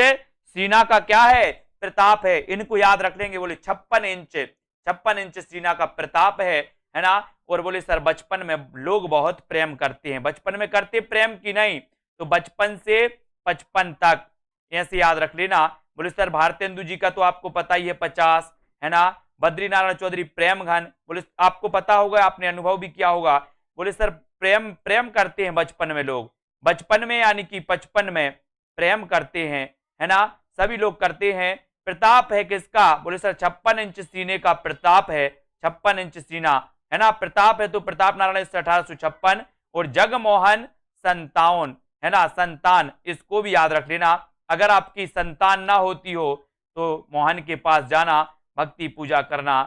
सीना का क्या है? प्रताप है। इनको याद रख लेंगे। बोले 56 इंच सीना का प्रताप है ना। और बोले सर बचपन में लोग बहुत प्रेम करते हैं। बचपन में करते प्रेम की नहीं, तो बचपन से 55 तक ऐसे याद रख लेना। बोले सर भारतेंदु जी का तो आपको पता ही है 50, है ना। बद्रीनारायण चौधरी प्रेमघन, बोले आपको पता होगा, आपने अनुभव भी किया होगा। बोले सर प्रेम करते हैं बचपन में लोग, बचपन में यानी कि 55 में प्रेम करते हैं, है ना, सभी लोग करते हैं। प्रताप है किसका? बोले सर 56 इंच सीने का प्रताप है। 56 इंच सीना, है ना, प्रताप है। तो प्रताप नारायण 1856 और जगमोहन 57, है ना, संतान, इसको भी याद रख लेना। अगर आपकी संतान ना होती हो तो मोहन के पास जाना, भक्ति पूजा करना,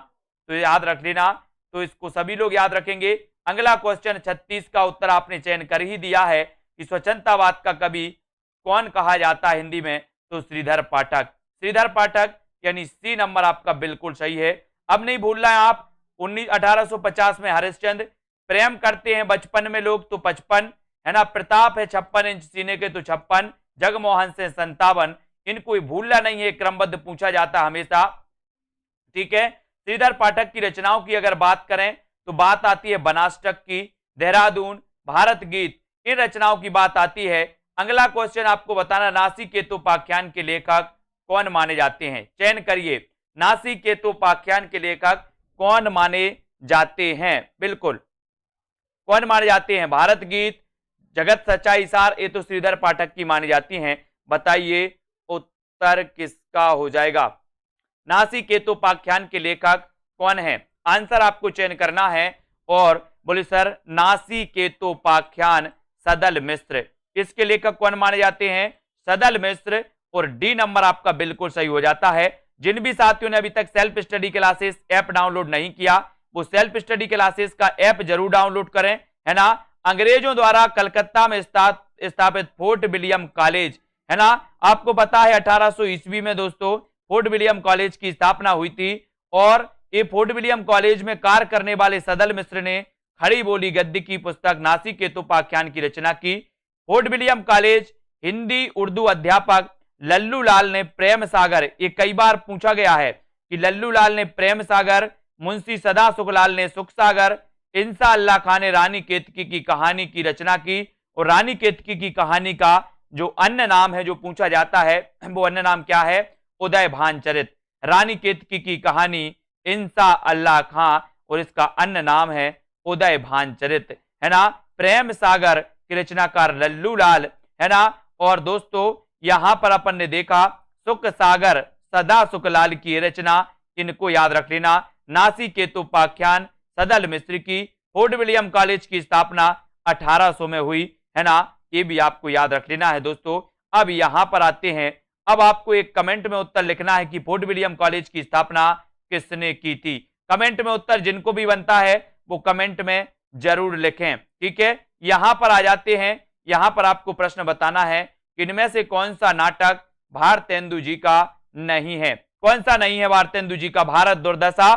तो याद रख लेना। तो इसको सभी लोग याद रखेंगे। अगला क्वेश्चन 36 का उत्तर आपने चयन कर ही दिया है कि स्वतंत्रतावाद का कवि कौन कहा जाता है हिंदी में? तो श्रीधर पाठक। श्रीधर पाठक यानी सी नंबर आपका बिल्कुल सही है। अब नहीं भूलना है आप 1850 में हरिश्चंद्र, प्रेम करते हैं बचपन में लोग तो 55, है ना, प्रताप है 56 इंच सीने के तो 56, जगमोहन से 57, इनको भूलना नहीं है, क्रमबद्ध पूछा जाता हमेशा, ठीक है। श्रीधर पाठक की रचनाओं की अगर बात करें तो बात आती है बनासटक की, देहरादून, भारत गीत, इन रचनाओं की बात आती है। अगला क्वेश्चन आपको बताना, नासिकेतोपाख्यान के लेखक कौन माने जाते हैं? चयन करिए, नासिकेतोपाख्यान के लेखक कौन माने जाते हैं? बिल्कुल कौन माने जाते हैं? भारत गीत, जगत सच्चाई सार, ये तो श्रीधर पाठक की मानी जाती हैं। बताइए उत्तर किसका हो जाएगा? नासिकेतोपाख्यान के लेखक कौन है? आंसर आपको चयन करना है। और बोले सर नासिकेतोपाख्यान सदल मिश्र, इसके लेखक कौन माने जाते हैं? सदल मिश्र। और डी नंबर आपका बिल्कुल सही हो जाता है। जिन भी साथियों ने अभी तक self study classes app download नहीं किया, वो सेल्फ स्टडी क्लासेस का ऐप जरूर डाउनलोड करें, है ना। अंग्रेजों द्वारा कलकत्ता में स्थापित फोर्ट विलियम कॉलेज, है ना, आपको पता है 1800 ईस्वी में दोस्तों फोर्ट विलियम कॉलेज की स्थापना हुई थी। और ये फोर्ट विलियम कॉलेज में कार्य करने वाले सदल मिश्र ने खड़ी बोली गद्य की पुस्तक नासिकेतोपाख्यान की रचना की। Fort William college Hindi Urdu अध्यापक लल्लू लाल ने प्रेम सागर, ये कई बार पूछा गया है कि लल्लू लाल ने प्रेम सागर, मुंशी सदा सुखलाल ने सुख सागर, इंसा अल्लाह खान ने रानी केतकी की कहानी की रचना की। और रानी केतकी की कहानी का जो अन्य नाम है जो पूछा जाता है, वो अन्य नाम क्या है? उदय भानचरित। रानी केतकी की कहानी इंसा अल्लाह खां और इसका अन्य नाम है उदय भानचरित, है ना। प्रेम सागर के रचनाकार लल्लू लाल, है ना। और दोस्तों यहां पर अपन ने देखा सुख सागर सदा सुखलाल की रचना, इनको याद रख लेना। नासिकेतोपाख्यान सदल मिश्र की, फोर्ट विलियम कॉलेज की स्थापना 1800 में हुई, है ना, ये भी आपको याद रख लेना है दोस्तों। अब यहां पर आते हैं, अब आपको एक कमेंट में उत्तर लिखना है कि फोर्ट विलियम कॉलेज की स्थापना किसने की थी। कमेंट में उत्तर जिनको भी बनता है वो कमेंट में जरूर लिखें, ठीक है। यहां पर आ जाते हैं, यहां पर आपको प्रश्न बताना है कि इनमें से कौन सा नाटक भारतेंदु जी का नहीं है? कौन सा नहीं है भारतेंदु जी का? भारत दुर्दशा,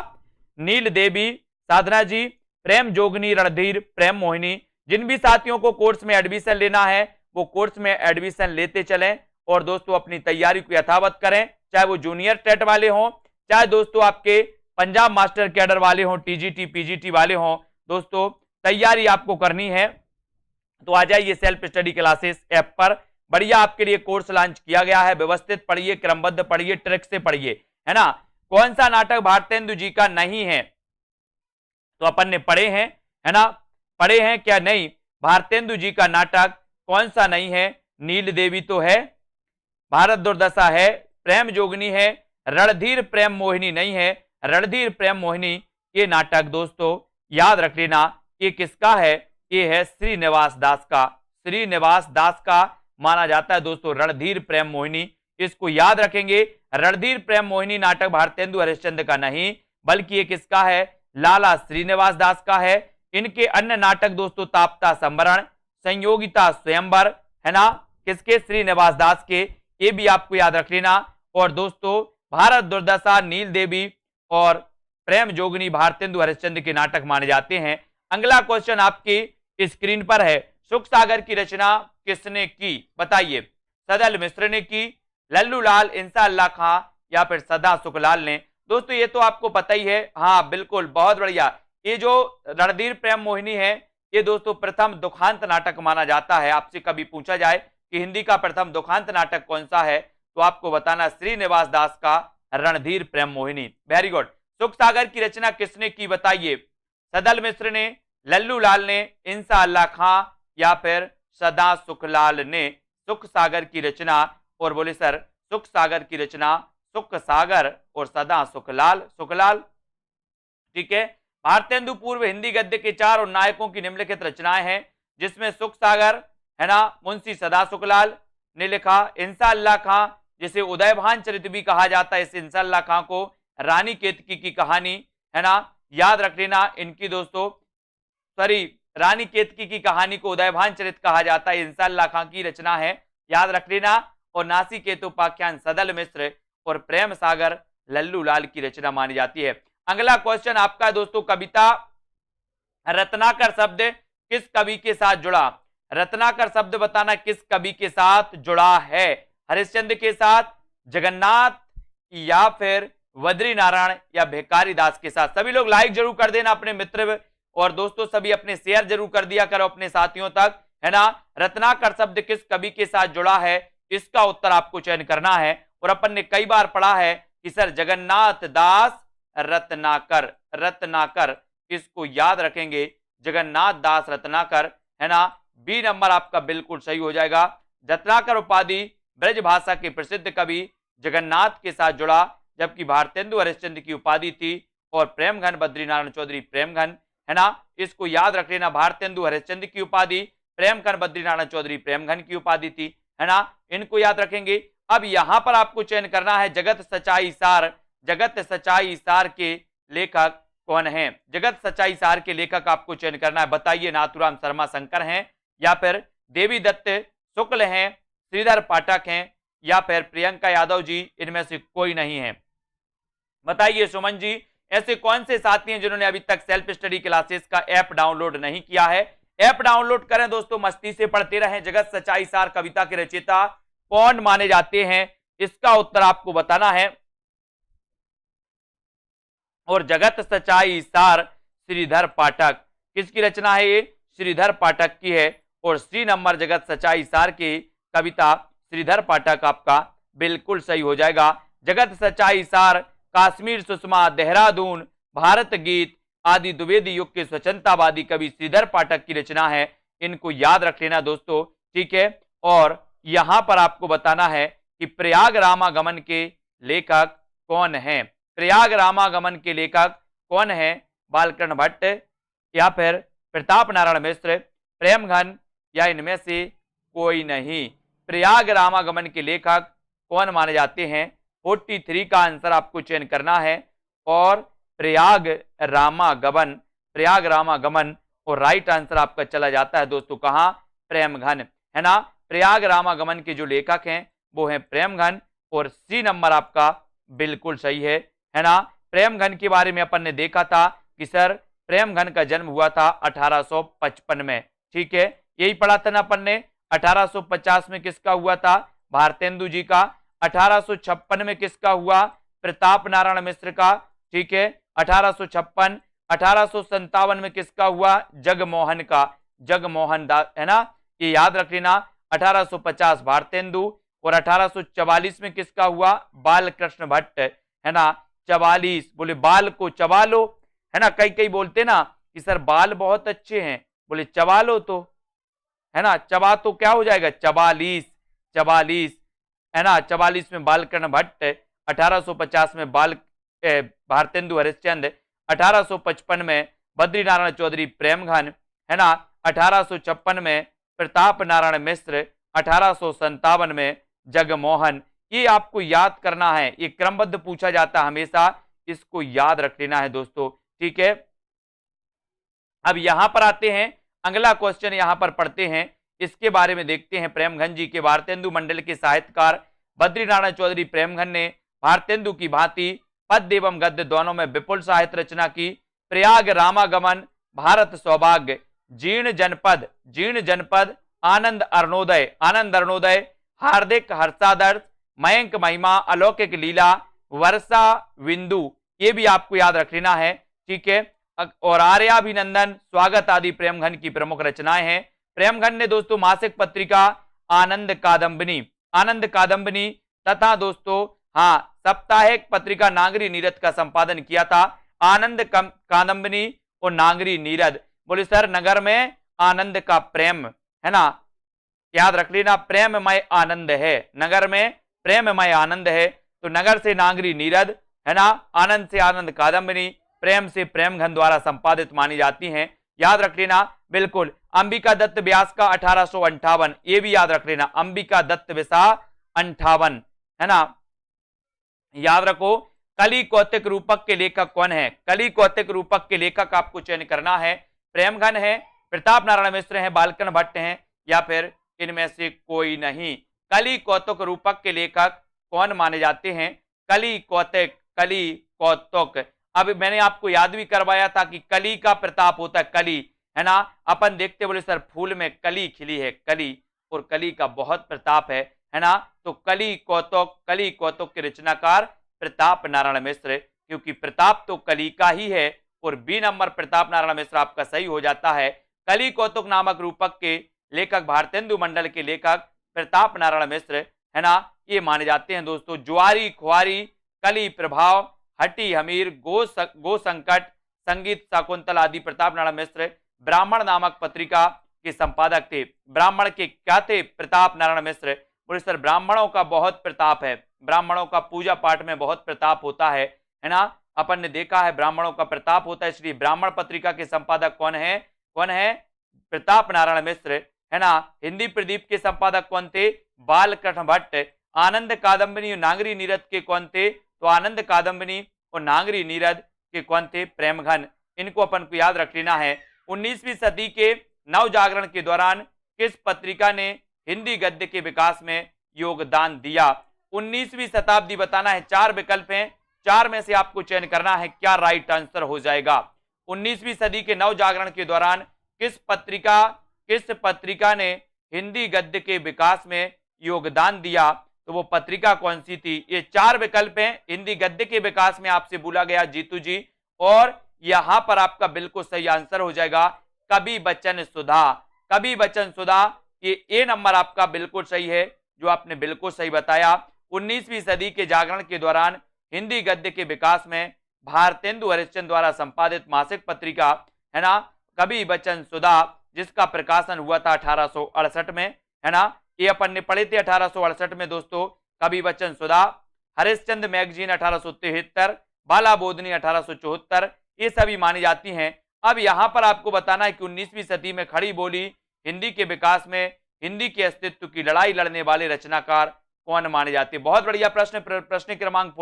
नील देवी, साधना जी, प्रेम जोगनी, रणधीर, प्रेम मोहिनी। जिन भी साथियों को कोर्स में एडमिशन लेना है वो कोर्स में एडमिशन लेते चलें और दोस्तों अपनी तैयारी को यथावत करें, चाहे वो जूनियर टेट वाले हों, चाहे दोस्तों आपके पंजाब मास्टर कैडर वाले हों, टीजीटी पीजीटी वाले हों। दोस्तों तैयारी आपको करनी है तो आ जाइए सेल्फ स्टडी क्लासेस ऐप पर, बढ़िया आपके लिए कोर्स लॉन्च किया गया है। व्यवस्थित पढ़िए, क्रमबद्ध पढ़िए, ट्रिक से पढ़िए, है ना। कौन सा नाटक भारतेंदु जी का नहीं है? तो अपन ने पढ़े हैं, है ना, पढ़े हैं क्या? नहीं, भारतेंदु जी का नाटक कौन सा नहीं है? नील देवी तो है, भारत दुर्दशा है, प्रेम जोगनी है, रणधीर प्रेम मोहिनी नहीं है। रणधीर प्रेम मोहिनी ये नाटक दोस्तों याद रख लेना, ये किसका है? ये है श्रीनिवास दास का। श्रीनिवास दास का माना जाता है दोस्तों रणधीर प्रेम मोहिनी। इसको याद रखेंगे। रणधीर प्रेम मोहिनी नाटक भारतेंदु हरिश्चंद्र का नहीं, बल्कि ये किसका है, लाला श्रीनिवास दास का है। इनके अन्य नाटक दोस्तों ताप्ता संवरण, संयोगिता स्वयंवर, है ना, किसके, श्रीनिवास दास के, ये भी आपको याद रख लेना। और दोस्तों भारत दुर्दशा, नील देवी और प्रेम जोगनी भारतेंदु हरिश्चंद्र के नाटक माने जाते हैं। अगला क्वेश्चन आपकी स्क्रीन पर है, सुख सागर की रचना किसने की, बताइए। सदल मिश्र ने की, लल्लू लाल, इंसा अल्लाह खां या फिर सदा सुखलाल ने। दोस्तों ये तो आपको पता ही है, हाँ बिल्कुल, बहुत बढ़िया। ये जो रणधीर प्रेम मोहिनी है, ये दोस्तों प्रथम दुखांत नाटक माना जाता है। आपसे कभी पूछा जाए कि हिंदी का प्रथम दुखांत नाटक कौन सा है, तो आपको बताना श्रीनिवास दास का रणधीर प्रेम मोहिनी। Very good. सुख सागर की रचना किसने की, बताइए। सदल मिश्र ने, लल्लू लाल ने, इंसा अल्लाह खां या फिर सदा सुखलाल ने सुख सागर की रचना। और बोले सर सुख सागर की रचना सुख सागर और सदा सुखलाल, सुखलाल, ठीक है। भारतेंदु पूर्व हिंदी गद्य के 4 और नायकों की निम्नलिखित रचनाएं हैं, जिसमें सुख सागर, है ना, मुंशी सदा सुखलाल ने लिखा। इंसा अल्लाह खां, जिसे उदयभान चरित भी कहा जाता है, इस इंसा अल्लाह खां को रानी केतकी की कहानी, है ना, याद रख लेना। इनकी दोस्तों सॉरी, रानी केतकी की कहानी को उदयभान चरित कहा जाता है, इंसा अल्लाह खां की रचना है, याद रख लेना। और नासी केतुपाख्यान सदल मिश्र और प्रेम सागर लल्लू लाल की रचना मानी जाती है। अगला क्वेश्चन आपका दोस्तों, कविता रत्नाकर शब्द किस कवि के साथ जुड़ा। रत्नाकर शब्द बताना किस कवि के साथ जुड़ा है, हरिश्चंद्र के साथ, जगन्नाथ या फिर वद्री नारायण या भिखारी दास के साथ। सभी लोग लाइक जरूर कर देना अपने मित्र, और दोस्तों सभी अपने शेयर जरूर कर दिया करो अपने साथियों तक, है ना। रत्नाकर शब्द किस कवि के साथ जुड़ा है, इसका उत्तर आपको चयन करना है। और अपन ने कई बार पढ़ा है कि सर जगन्नाथ दास रत्नाकर, रत्नाकर, इसको याद रखेंगे, जगन्नाथ दास रत्नाकर, है ना। बी नंबर आपका बिल्कुल सही हो जाएगा। रत्नाकर उपाधि ब्रज भाषा के प्रसिद्ध कवि जगन्नाथ के साथ जुड़ा, जबकि भारतेंदु हरिश्चंद्र की उपाधि थी और प्रेमघन बद्रीनारायण चौधरी प्रेमघन, है ना, इसको याद रख लेना। भारतेंदु हरिश्चंद्र की उपाधि, प्रेमघन बद्रीनारायण चौधरी प्रेमघन की उपाधि थी, है ना, इनको याद रखेंगे। अब यहां पर आपको चयन करना है जगत सच्चाई सार। जगत सच्चाई सार के लेखक कौन है, जगत सच्चाई सार के लेखक आपको चयन करना है, बताइए। नाथुराम शर्मा शंकर हैं या फिर देवी दत्त शुक्ल हैं, श्रीधर पाठक हैं या फिर प्रियंका यादव जी, इनमें से कोई नहीं है, बताइए सुमन जी। ऐसे कौन से साथी हैं जिन्होंने अभी तक सेल्फ स्टडी क्लासेस का ऐप डाउनलोड नहीं किया है। ऐप डाउनलोड करें दोस्तों, मस्ती से पढ़ते रहें। जगत सच्चाई सार कविता के रचयिता कौन माने जाते हैं, इसका उत्तर आपको बताना है। और जगत सच्चाई सार श्रीधर पाठक, किसकी रचना है ये, श्रीधर पाठक की है। और सी नंबर जगत सच्चाई सार की कविता श्रीधर पाठक आपका बिल्कुल सही हो जाएगा। जगत सच्चाई सार, काश्मीर सुषमा, देहरादून, भारत गीत आदि द्विवेदी युग के स्वतंत्रतावादी कवि श्रीधर पाठक की रचना है, इनको याद रख लेना दोस्तों, ठीक है। और यहां पर आपको बताना है कि प्रयाग रामागमन के लेखक कौन है। प्रयाग रामागमन के लेखक कौन है, बालकृष्ण भट्ट या फिर प्रताप नारायण मिश्र, प्रेमघन या इनमें से कोई नहीं। प्रयाग रामागमन के लेखक कौन माने जाते हैं, 43 का आंसर आपको चयन करना है। और प्रयाग रामागमन, प्रयाग रामागमन, और राइट आंसर आपका चला जाता है दोस्तों कहां, प्रेमघन, है ना। प्रयाग रामागमन के जो लेखक हैं वो हैं प्रेमघन, और सी नंबर आपका बिल्कुल सही है ना। प्रेमघन के बारे में अपन ने देखा था कि सर प्रेमघन का जन्म हुआ था 1855 में, ठीक है, यही पढ़ा था ना अपन ने। 1850 में किसका हुआ था, भारतेंदु जी का। 1856 में किसका हुआ, प्रताप नारायण मिश्र का, ठीक है, 1856। 1857 में किसका हुआ, जगमोहन का, जगमोहन दास, है ना, ये याद रख लेना। 1850 भारतेंदु, और 1844 में किसका हुआ, बालकृष्ण भट्ट, है ना। 44, बोले बाल को चबा लो, है ना, कई कई बोलते ना कि सर बाल बहुत अच्छे हैं, बोले चबा लो तो, है ना, चबा तो क्या हो जाएगा, 44, 44, है ना। 44 में बालकृष्ण भट्ट, 1850 में भारतेंदु हरिश्चंद्र, 1855 में बद्रीनारायण चौधरी प्रेमघन, है ना। 1856 में प्रताप नारायण मिश्र, 1857 में जगमोहन, ये आपको याद करना है, ये क्रमबद्ध पूछा जाता है हमेशा, इसको याद रख लेना है दोस्तों, ठीक है। अब यहां पर आते हैं, अगला क्वेश्चन यहां पर पढ़ते हैं, इसके बारे में देखते हैं। प्रेमघन जी के भारतेंदु मंडल के साहित्यकार बद्रीनारायण चौधरी प्रेमघन ने भारतेंदु की भांति पद्य एवं गद्य दोनों में विपुल साहित्य रचना की। प्रयाग रामागमन, भारत सौभाग्य, जीर्ण जनपद, आनंद अरुणोदय, हार्दिक हर्षादर्श, मयंक महिमा, अलौकिक लीला, वर्षा बिंदु, ये भी आपको याद रख लेना है, ठीक है। और आर्याभिनंदन, स्वागत आदि प्रेमघन की प्रमुख रचनाएं हैं। प्रेमघन ने दोस्तों मासिक पत्रिका आनंद कादम्बिनी तथा दोस्तों हाँ साप्ताहिक पत्रिका नागरी नीरद का संपादन किया था। आनंद कादम्बिनी और नागरी नीरद, बोले सर नगर में आनंद का प्रेम है ना, याद रख लेना, प्रेममय आनंद है, नगर में प्रेममय आनंद है, तो नगर से नागरी नीरद है ना, आनंद से आनंद कादम्बिनी, प्रेम से प्रेमघन द्वारा संपादित मानी जाती हैं, याद रख लेना बिल्कुल। अंबिका दत्त व्यास का 1858, ये भी याद रख लेना, अंबिका दत्त व्यास 58 है ना, याद रखो। कली कौतिक रूपक के लेखक कौन है? कली कौतिक रूपक के लेखक आपको चयन करना है, प्रेमघन है, प्रताप नारायण मिश्र है, बालकन भट्ट हैं, या फिर इनमें से कोई नहीं। कली कौतुक रूपक के लेखक कौन माने जाते हैं? कली कौतुक। अब मैंने आपको याद भी करवाया था कि कली का प्रताप होता है, कली है ना, अपन देखते बोले सर फूल में कली खिली है, कली, और कली का बहुत प्रताप है ना, तो कली कौतुक के रचनाकार प्रताप नारायण मिश्र, क्योंकि प्रताप तो कली का ही है, और बी नंबर प्रताप नारायण मिश्र आपका सही हो जाता है। कली कौतुक नामक रूपक के लेखक भारतेंदु मंडल के लेखक प्रताप नारायण मिश्र है ना, ये माने जाते हैं दोस्तों। जुआरी खुआरी, कली प्रभाव, हटी हमीर, गो संकट, संगीत शाकुंतल आदि प्रताप नारायण मिश्र ब्राह्मण नामक पत्रिका के संपादक थे। ब्राह्मण के क्या थे? प्रताप नारायण मिश्र। बोले सर ब्राह्मणों का बहुत प्रताप है, ब्राह्मणों का पूजा पाठ में बहुत प्रताप होता है ना, अपन ने देखा है ब्राह्मणों का प्रताप होता है, इसलिए ब्राह्मण पत्रिका के संपादक कौन है? प्रताप नारायण मिश्र है ना। हिंदी प्रदीप के संपादक कौन थे? बालकृष्ण भट्ट। आनंद कादम्बिनी और नागरी नीरद के कौन थे? तो आनंद कादम्बिनी और नागरी नीरद के कौन थे? प्रेमघन। इनको अपन को याद रख लेना है। 19वीं सदी के नव जागरण के दौरान किस पत्रिका ने हिंदी गद्य के विकास में योगदान दिया? 19वीं शताब्दी बताना है, 4 विकल्प हैं, 4 में से आपको चयन करना है, क्या राइट आंसर हो जाएगा? 19वीं सदी के नव जागरण के दौरान किस पत्रिका ने हिंदी गद्य के विकास में योगदान दिया? तो वो पत्रिका कौन सी थी? ये 4 विकल्प हैं हिंदी गद्य के विकास में, आपसे बोला गया जीतू जी, और यहां पर आपका बिल्कुल सही आंसर हो जाएगा कवि बचन सुधा। कवि बचन सुधा, ये ए नंबर आपका बिल्कुल सही है, जो आपने बिल्कुल सही बताया। 19वीं सदी के जागरण के दौरान हिंदी गद्य के विकास में भारतेंदु हरिश्चंद्र द्वारा संपादित मासिक पत्रिका है ना कवि बचन सुधा, जिसका प्रकाशन हुआ था 1868 में है ना, ये अपन ने पढ़े थे 1868 में दोस्तों। कवि बचन सुधा, हरिश्चंद्र मैगजीन 1873, बाला बोधनी 1874, ये सभी मानी जाती हैं। अब यहां पर आपको बताना है कि 19वीं सदी में खड़ी बोली हिंदी के विकास में हिंदी के अस्तित्व की लड़ाई लड़ने वाले रचनाकार कौन माने जाते हैं? बहुत बढ़िया प्रश्न, प्रश्न क्रमांक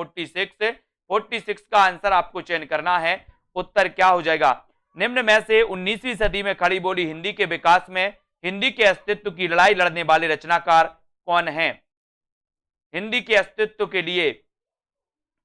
46 का आंसर आपको चयन करना है। उत्तर क्या हो जाएगा? निम्न में से 19वीं सदी में खड़ी बोली हिंदी के विकास में हिंदी के अस्तित्व की लड़ाई लड़ने वाले रचनाकार कौन है? हिंदी के अस्तित्व के लिए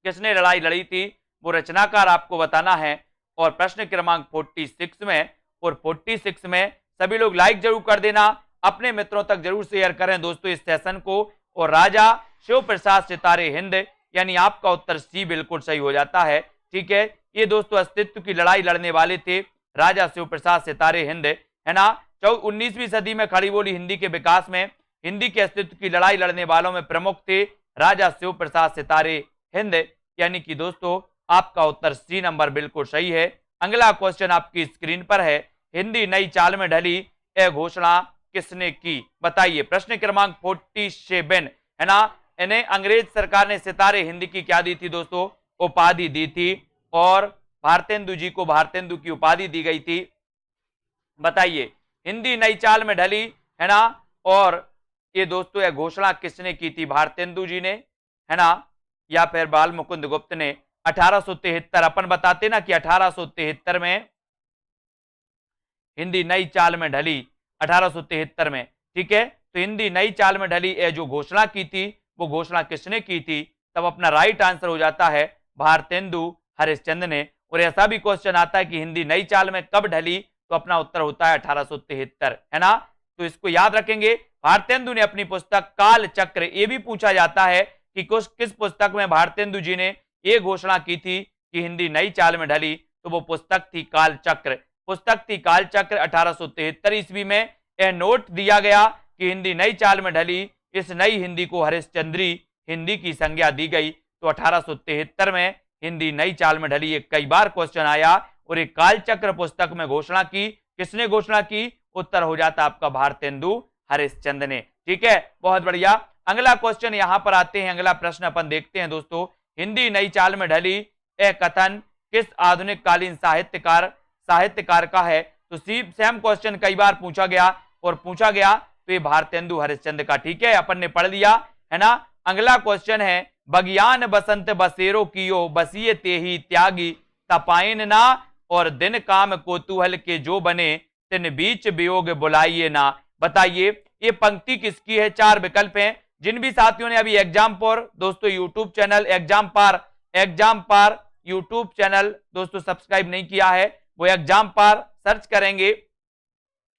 किसने लड़ाई लड़ी थी, वो रचनाकार आपको बताना है। और प्रश्न क्रमांक 46 में, और 46 में सभी लोग लाइक जरूर कर देना, अपने मित्रों तक जरूर शेयर करें दोस्तों इस सेशन को। और राजा शिव प्रसाद सितारे हिंद, यानी आपका उत्तर सी बिल्कुल सही हो जाता है, ठीक है। ये दोस्तों अस्तित्व की लड़ाई लड़ने वाले थे राजा शिव प्रसाद सितारे हिंद है ना। 19वीं सदी में खड़ी बोली हिंदी के विकास में हिंदी के अस्तित्व की लड़ाई लड़ने वालों में प्रमुख थे राजा शिव प्रसाद सितारे हिंद, यानी कि दोस्तों आपका उत्तर सी नंबर बिल्कुल सही है। अगला क्वेश्चन आपकी स्क्रीन पर है, हिंदी नई चाल में ढली यह घोषणा किसने की? बताइए। प्रश्न क्रमांक 47 है ना। इन्हें अंग्रेज सरकार ने सितारे हिंदी की क्या दी थी दोस्तों? उपाधि दी थी, और भारतेंदु जी को भारतेंदु की उपाधि दी गई थी। बताइए हिंदी नई चाल में ढली है ना, और ये दोस्तों यह घोषणा किसने की थी? भारतेंदु जी ने है ना, या फिर बाल मुकुंद गुप्त ने 1873, अपन बताते ना कि 1873 में हिंदी नई चाल में ढली, 1873 में, ठीक है। तो हिंदी नई चाल में ढली ये जो घोषणा की थी, वो घोषणा किसने की थी? तब अपना राइट आंसर हो जाता है भारतेंदु हरिश्चंद्र ने। और ऐसा भी क्वेश्चन आता है कि हिंदी नई चाल में कब ढली, तो अपना उत्तर होता है 1873, है ना। तो इसको याद रखेंगे। भारतेंदु ने अपनी पुस्तक काल चक्र, ये भी पूछा जाता है कि किस पुस्तक में भारतेंदु जी ने ये घोषणा की थी कि हिंदी नई चाल में ढली, तो वो पुस्तक थी काल चक्र। पुस्तक थी काल चक्र 1873 ईस्वी में। यह नोट दिया गया कि हिंदी नई चाल में ढली, इस नई हिंदी को हरिश्चंद्री हिंदी की संज्ञा दी गई। तो 1873 में हिंदी नई चाल में ढली, एक कई बार क्वेश्चन आया। और एक कालचक्र पुस्तक में घोषणा की, किसने घोषणा की? उत्तर हो जाता आपका भारतेंदु हरिश्चंद्र ने, ठीक है। बहुत बढ़िया। अगला क्वेश्चन यहां पर आते हैं, अगला प्रश्न अपन देखते हैं दोस्तों। हिंदी नई चाल में ढली यह कथन किस आधुनिक कालीन साहित्यकार का है? तो सेम क्वेश्चन कई बार पूछा गया तो ये भारतेंदु हरिश्चंद्र का, ठीक है, अपन ने पढ़ लिया, है ना। अगला क्वेश्चन है, बगियान बसंत बसेरो कियो बसिए तेही त्यागी तपाइन ना, और दिन काम कोतूहल के जो बने तिन बीच वियोग बुलाइए ना। बताइए ये पंक्ति किसकी है? 4 विकल्प हैं। जिन भी साथियों ने अभी एग्जाम पर दोस्तों यूट्यूब चैनल एग्जाम पार यूट्यूब चैनल दोस्तों सब्सक्राइब नहीं किया है, वो एग्जाम पार सर्च करेंगे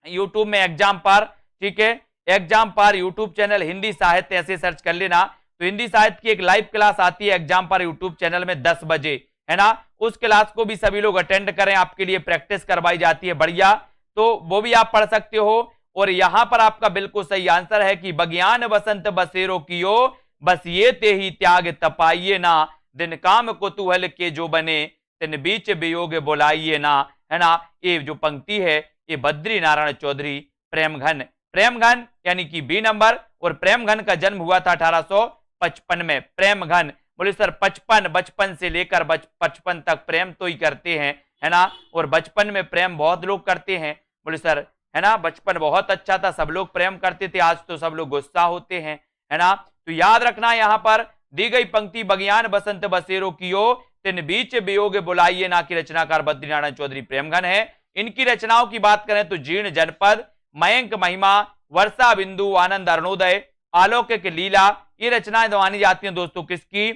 यूट्यूब में एग्जाम पार, ठीक है। एग्जाम पार यूट्यूब चैनल हिंदी साहित्य ऐसे सर्च कर लेना। तो हिंदी साहित्य की एक लाइव क्लास आती है एग्जाम पार यूट्यूब चैनल में 10 बजे, है ना। उस क्लास को भी सभी लोग अटेंड करें, आपके लिए प्रैक्टिस करवाई जाती है, बढ़िया। तो वो भी आप पढ़ सकते हो। और यहां पर आपका बिल्कुल सही आंसर है कि बगियान बसंत बसेरो कियो बस ये ते ही त्याग तपाइए ना, दिन काम कुतूहल के जो बने तिन बीच वियोग बुलाइए ना, है ना। ये जो पंक्ति है ये बद्री नारायण चौधरी प्रेमघन यानी कि बी नंबर। और प्रेमघन का जन्म हुआ था 1855 में। प्रेमघन बोले सर 55, बचपन से लेकर 55 तक प्रेम तो ही करते हैं, है ना। और बचपन में प्रेम बहुत लोग करते हैं, बोले सर, है ना, बचपन बहुत अच्छा था, सब लोग प्रेम करते थे, आज तो सब लोग गुस्सा होते हैं, है ना। तो याद रखना यहां पर दी गई पंक्ति बगियान बसंत बसेरो कियो तिन बीच वियोग बुलाइए ना की रचनाकार बद्रीनारायण चौधरी प्रेमघन है। इनकी रचनाओं की बात करें तो जीर्ण जनपद, मयंक महिमा, वर्षा बिंदु, आनंद अरुणोदय, अलौकिक लीला, ये रचनाएं मानी जाती हैं दोस्तों किसकी?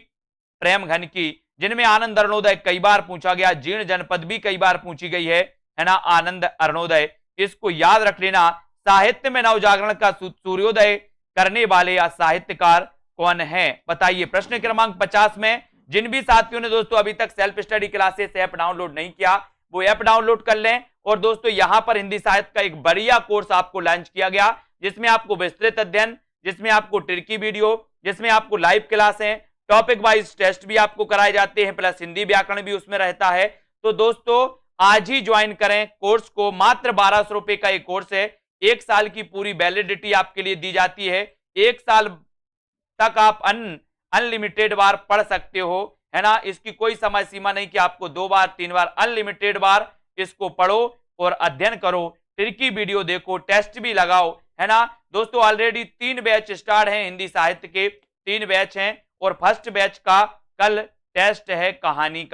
प्रेमघन की। जिनमें आनंद अरुणोदय कई बार पूछा गया, जीर्ण जनपद भी कई बार पूछी गई है ना, आनंद अरुणोदय। इसको याद रख लेना। साहित्य में नवजागरण का सूर्योदय करने वाले या साहित्यकार कौन है? बताइए। प्रश्न क्रमांक 50 में जिन भी साथियों ने दोस्तों अभी तक self study classes app download नहीं किया, वो ऐप डाउनलोड कर लें। और दोस्तों यहां पर हिंदी साहित्य का एक बढ़िया कोर्स आपको लॉन्च किया गया, जिसमें आपको विस्तृत अध्ययन, जिसमें आपको ट्रिकी वीडियो, जिसमें आपको लाइव क्लास है, टॉपिक वाइज टेस्ट भी आपको कराए जाते हैं, प्लस हिंदी व्याकरण भी उसमें रहता है। तो दोस्तों आज ही ज्वाइन करें कोर्स को। मात्र 1200 रुपए का एक कोर्स है, 1 साल की पूरी वैलिडिटी आपके लिए दी जाती है। 1 साल तक आप अनलिमिटेड बार पढ़ सकते हो, है ना। इसकी कोई समय सीमा नहीं कि आपको 2 बार 3 बार, अनलिमिटेड बार इसको पढ़ो और अध्ययन करो, ट्रिकी वीडियो देखो, टेस्ट भी लगाओ, है ना। दोस्तों ऑलरेडी 3 बैच स्टार्ट हैं हिंदी साहित्य के, 3 बैच हैं। और फर्स्ट बैच का कल टेस्ट है कहानी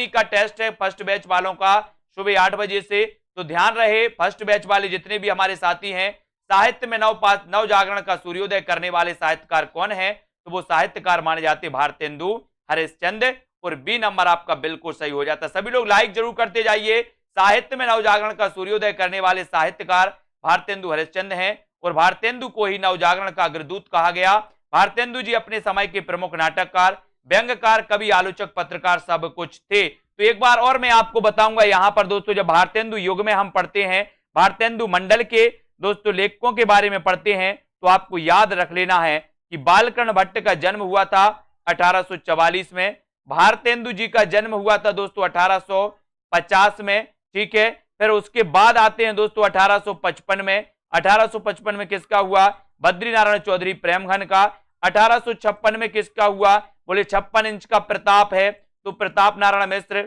का टेस्ट है फर्स्ट बैच वालों का सुबह 8 बजे से। तो ध्यान रहे फर्स्ट बैच वाले जितने भी हमारे साथी हैं, साहित्य में नव जागरण का सूर्योदय करने वाले साहित्यकार कौन है? तो वो साहित्यकार माने जाते भारतेंदु हरिश्चंद्र। और बी नंबर आपका बिल्कुल सही हो जाता। सभी लोग लाइक जरूर करते जाइए। साहित्य में नवजागरण का सूर्योदय करने वाले साहित्यकार भारतेंदु हरिश्चंद्र हैं। और भारतेंदु को ही नवजागरण का अग्रदूत कहा गया। भारतेंदु जी अपने समय के प्रमुख नाटककार, व्यंग्यकार, कवि, आलोचक, पत्रकार सब कुछ थे। तो एक बार और मैं आपको बताऊंगा यहां पर दोस्तों, जब भारतेंदु युग में हम पढ़ते हैं, भारतेंदु मंडल के दोस्तों लेखकों के बारे में पढ़ते हैं, तो आपको याद रख लेना है कि बालकृष्ण भट्ट का जन्म हुआ था 1844 में। भारतेंदु जी का जन्म हुआ था दोस्तों 1850 में, ठीक है। फिर उसके बाद आते हैं दोस्तों 1855 में। 1855 में किसका हुआ? बद्रीनारायण चौधरी प्रेमघन का। 1856 में किसका हुआ? बोले 56 इंच का प्रताप है, तो प्रताप नारायण मिश्र,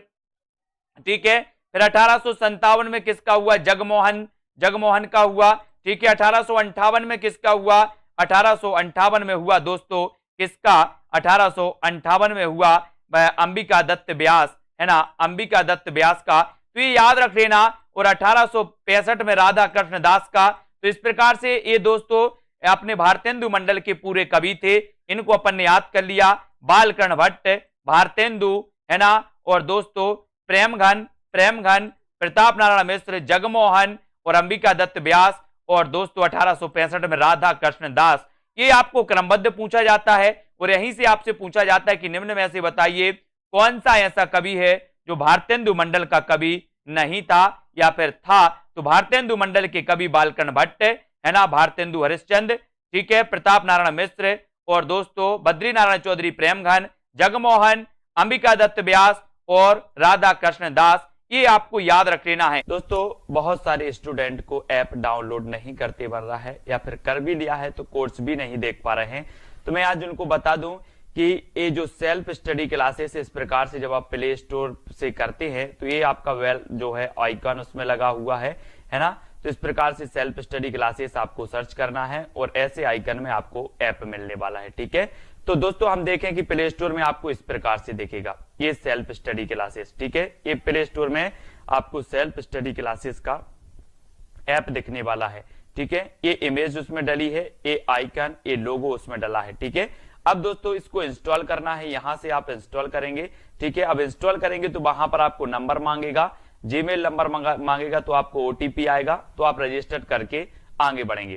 ठीक है। फिर 1857 में किसका हुआ? जगमोहन का हुआ, ठीक है। 1858 में किसका हुआ? 1858 में हुआ दोस्तों किसका? 1858 में हुआ वह अंबिका दत्त व्यास, है ना, अंबिका दत्त व्यास का, तो ये याद रख लेना। और 1865 में राधा कृष्ण दास का। तो इस प्रकार से ये दोस्तों अपने भारतेंदु मंडल के पूरे कवि थे, इनको अपन ने याद कर लिया। बालकर्ण भट्ट, भारतेंदु, है ना, और दोस्तों प्रेमघन, प्रताप नारायण मिश्र, जगमोहन और अंबिका दत्त व्यास, और दोस्तों 1865 में राधा कृष्ण दास। ये आपको क्रमबद्ध पूछा जाता है और यहीं से आपसे पूछा जाता है कि निम्न में से बताइए कौन सा ऐसा कवि है जो भारतेंदु मंडल का कवि नहीं था या फिर था। तो भारतेंदु मंडल के कवि बालकर्ण भट्ट, है ना, भारतेंदु हरिश्चंद्र, ठीक है, प्रताप नारायण मिश्र, और दोस्तों बद्री नारायण चौधरी प्रेमघन, जगमोहन, अंबिका दत्त व्यास और राधा कृष्ण दास। ये आपको याद रख लेना है। दोस्तों बहुत सारे स्टूडेंट को ऐप डाउनलोड नहीं करते बन रहा है या फिर कर भी लिया है तो कोर्स भी नहीं देख पा रहे हैं। तो मैं आज उनको बता दूं कि ये जो सेल्फ स्टडी क्लासेस इस प्रकार से जब आप प्ले स्टोर से करते हैं तो ये आपका वेल जो है आइकन उसमें लगा हुआ है ना। तो इस प्रकार से सेल्फ स्टडी क्लासेस आपको सर्च करना है और ऐसे आइकन में आपको ऐप मिलने वाला है, ठीक है। तो दोस्तों हम देखें कि प्ले स्टोर में आपको इस प्रकार से दिखेगा ये सेल्फ स्टडी क्लासेस, ठीक है। ये प्ले स्टोर में आपको सेल्फ स्टडी क्लासेस का ऐप दिखने वाला है, ठीक है। ये इमेज उसमें डली है, ये आइकन, ये लोगो उसमें डला है, ठीक है। अब दोस्तों इसको इंस्टॉल करना है, यहां से आप इंस्टॉल करेंगे, ठीक है। अब इंस्टॉल करेंगे तो वहां पर आपको नंबर मांगेगा, जीमेल नंबर मांगेगा, तो आपको ओटीपी आएगा, तो आप रजिस्टर करके आगे बढ़ेंगे।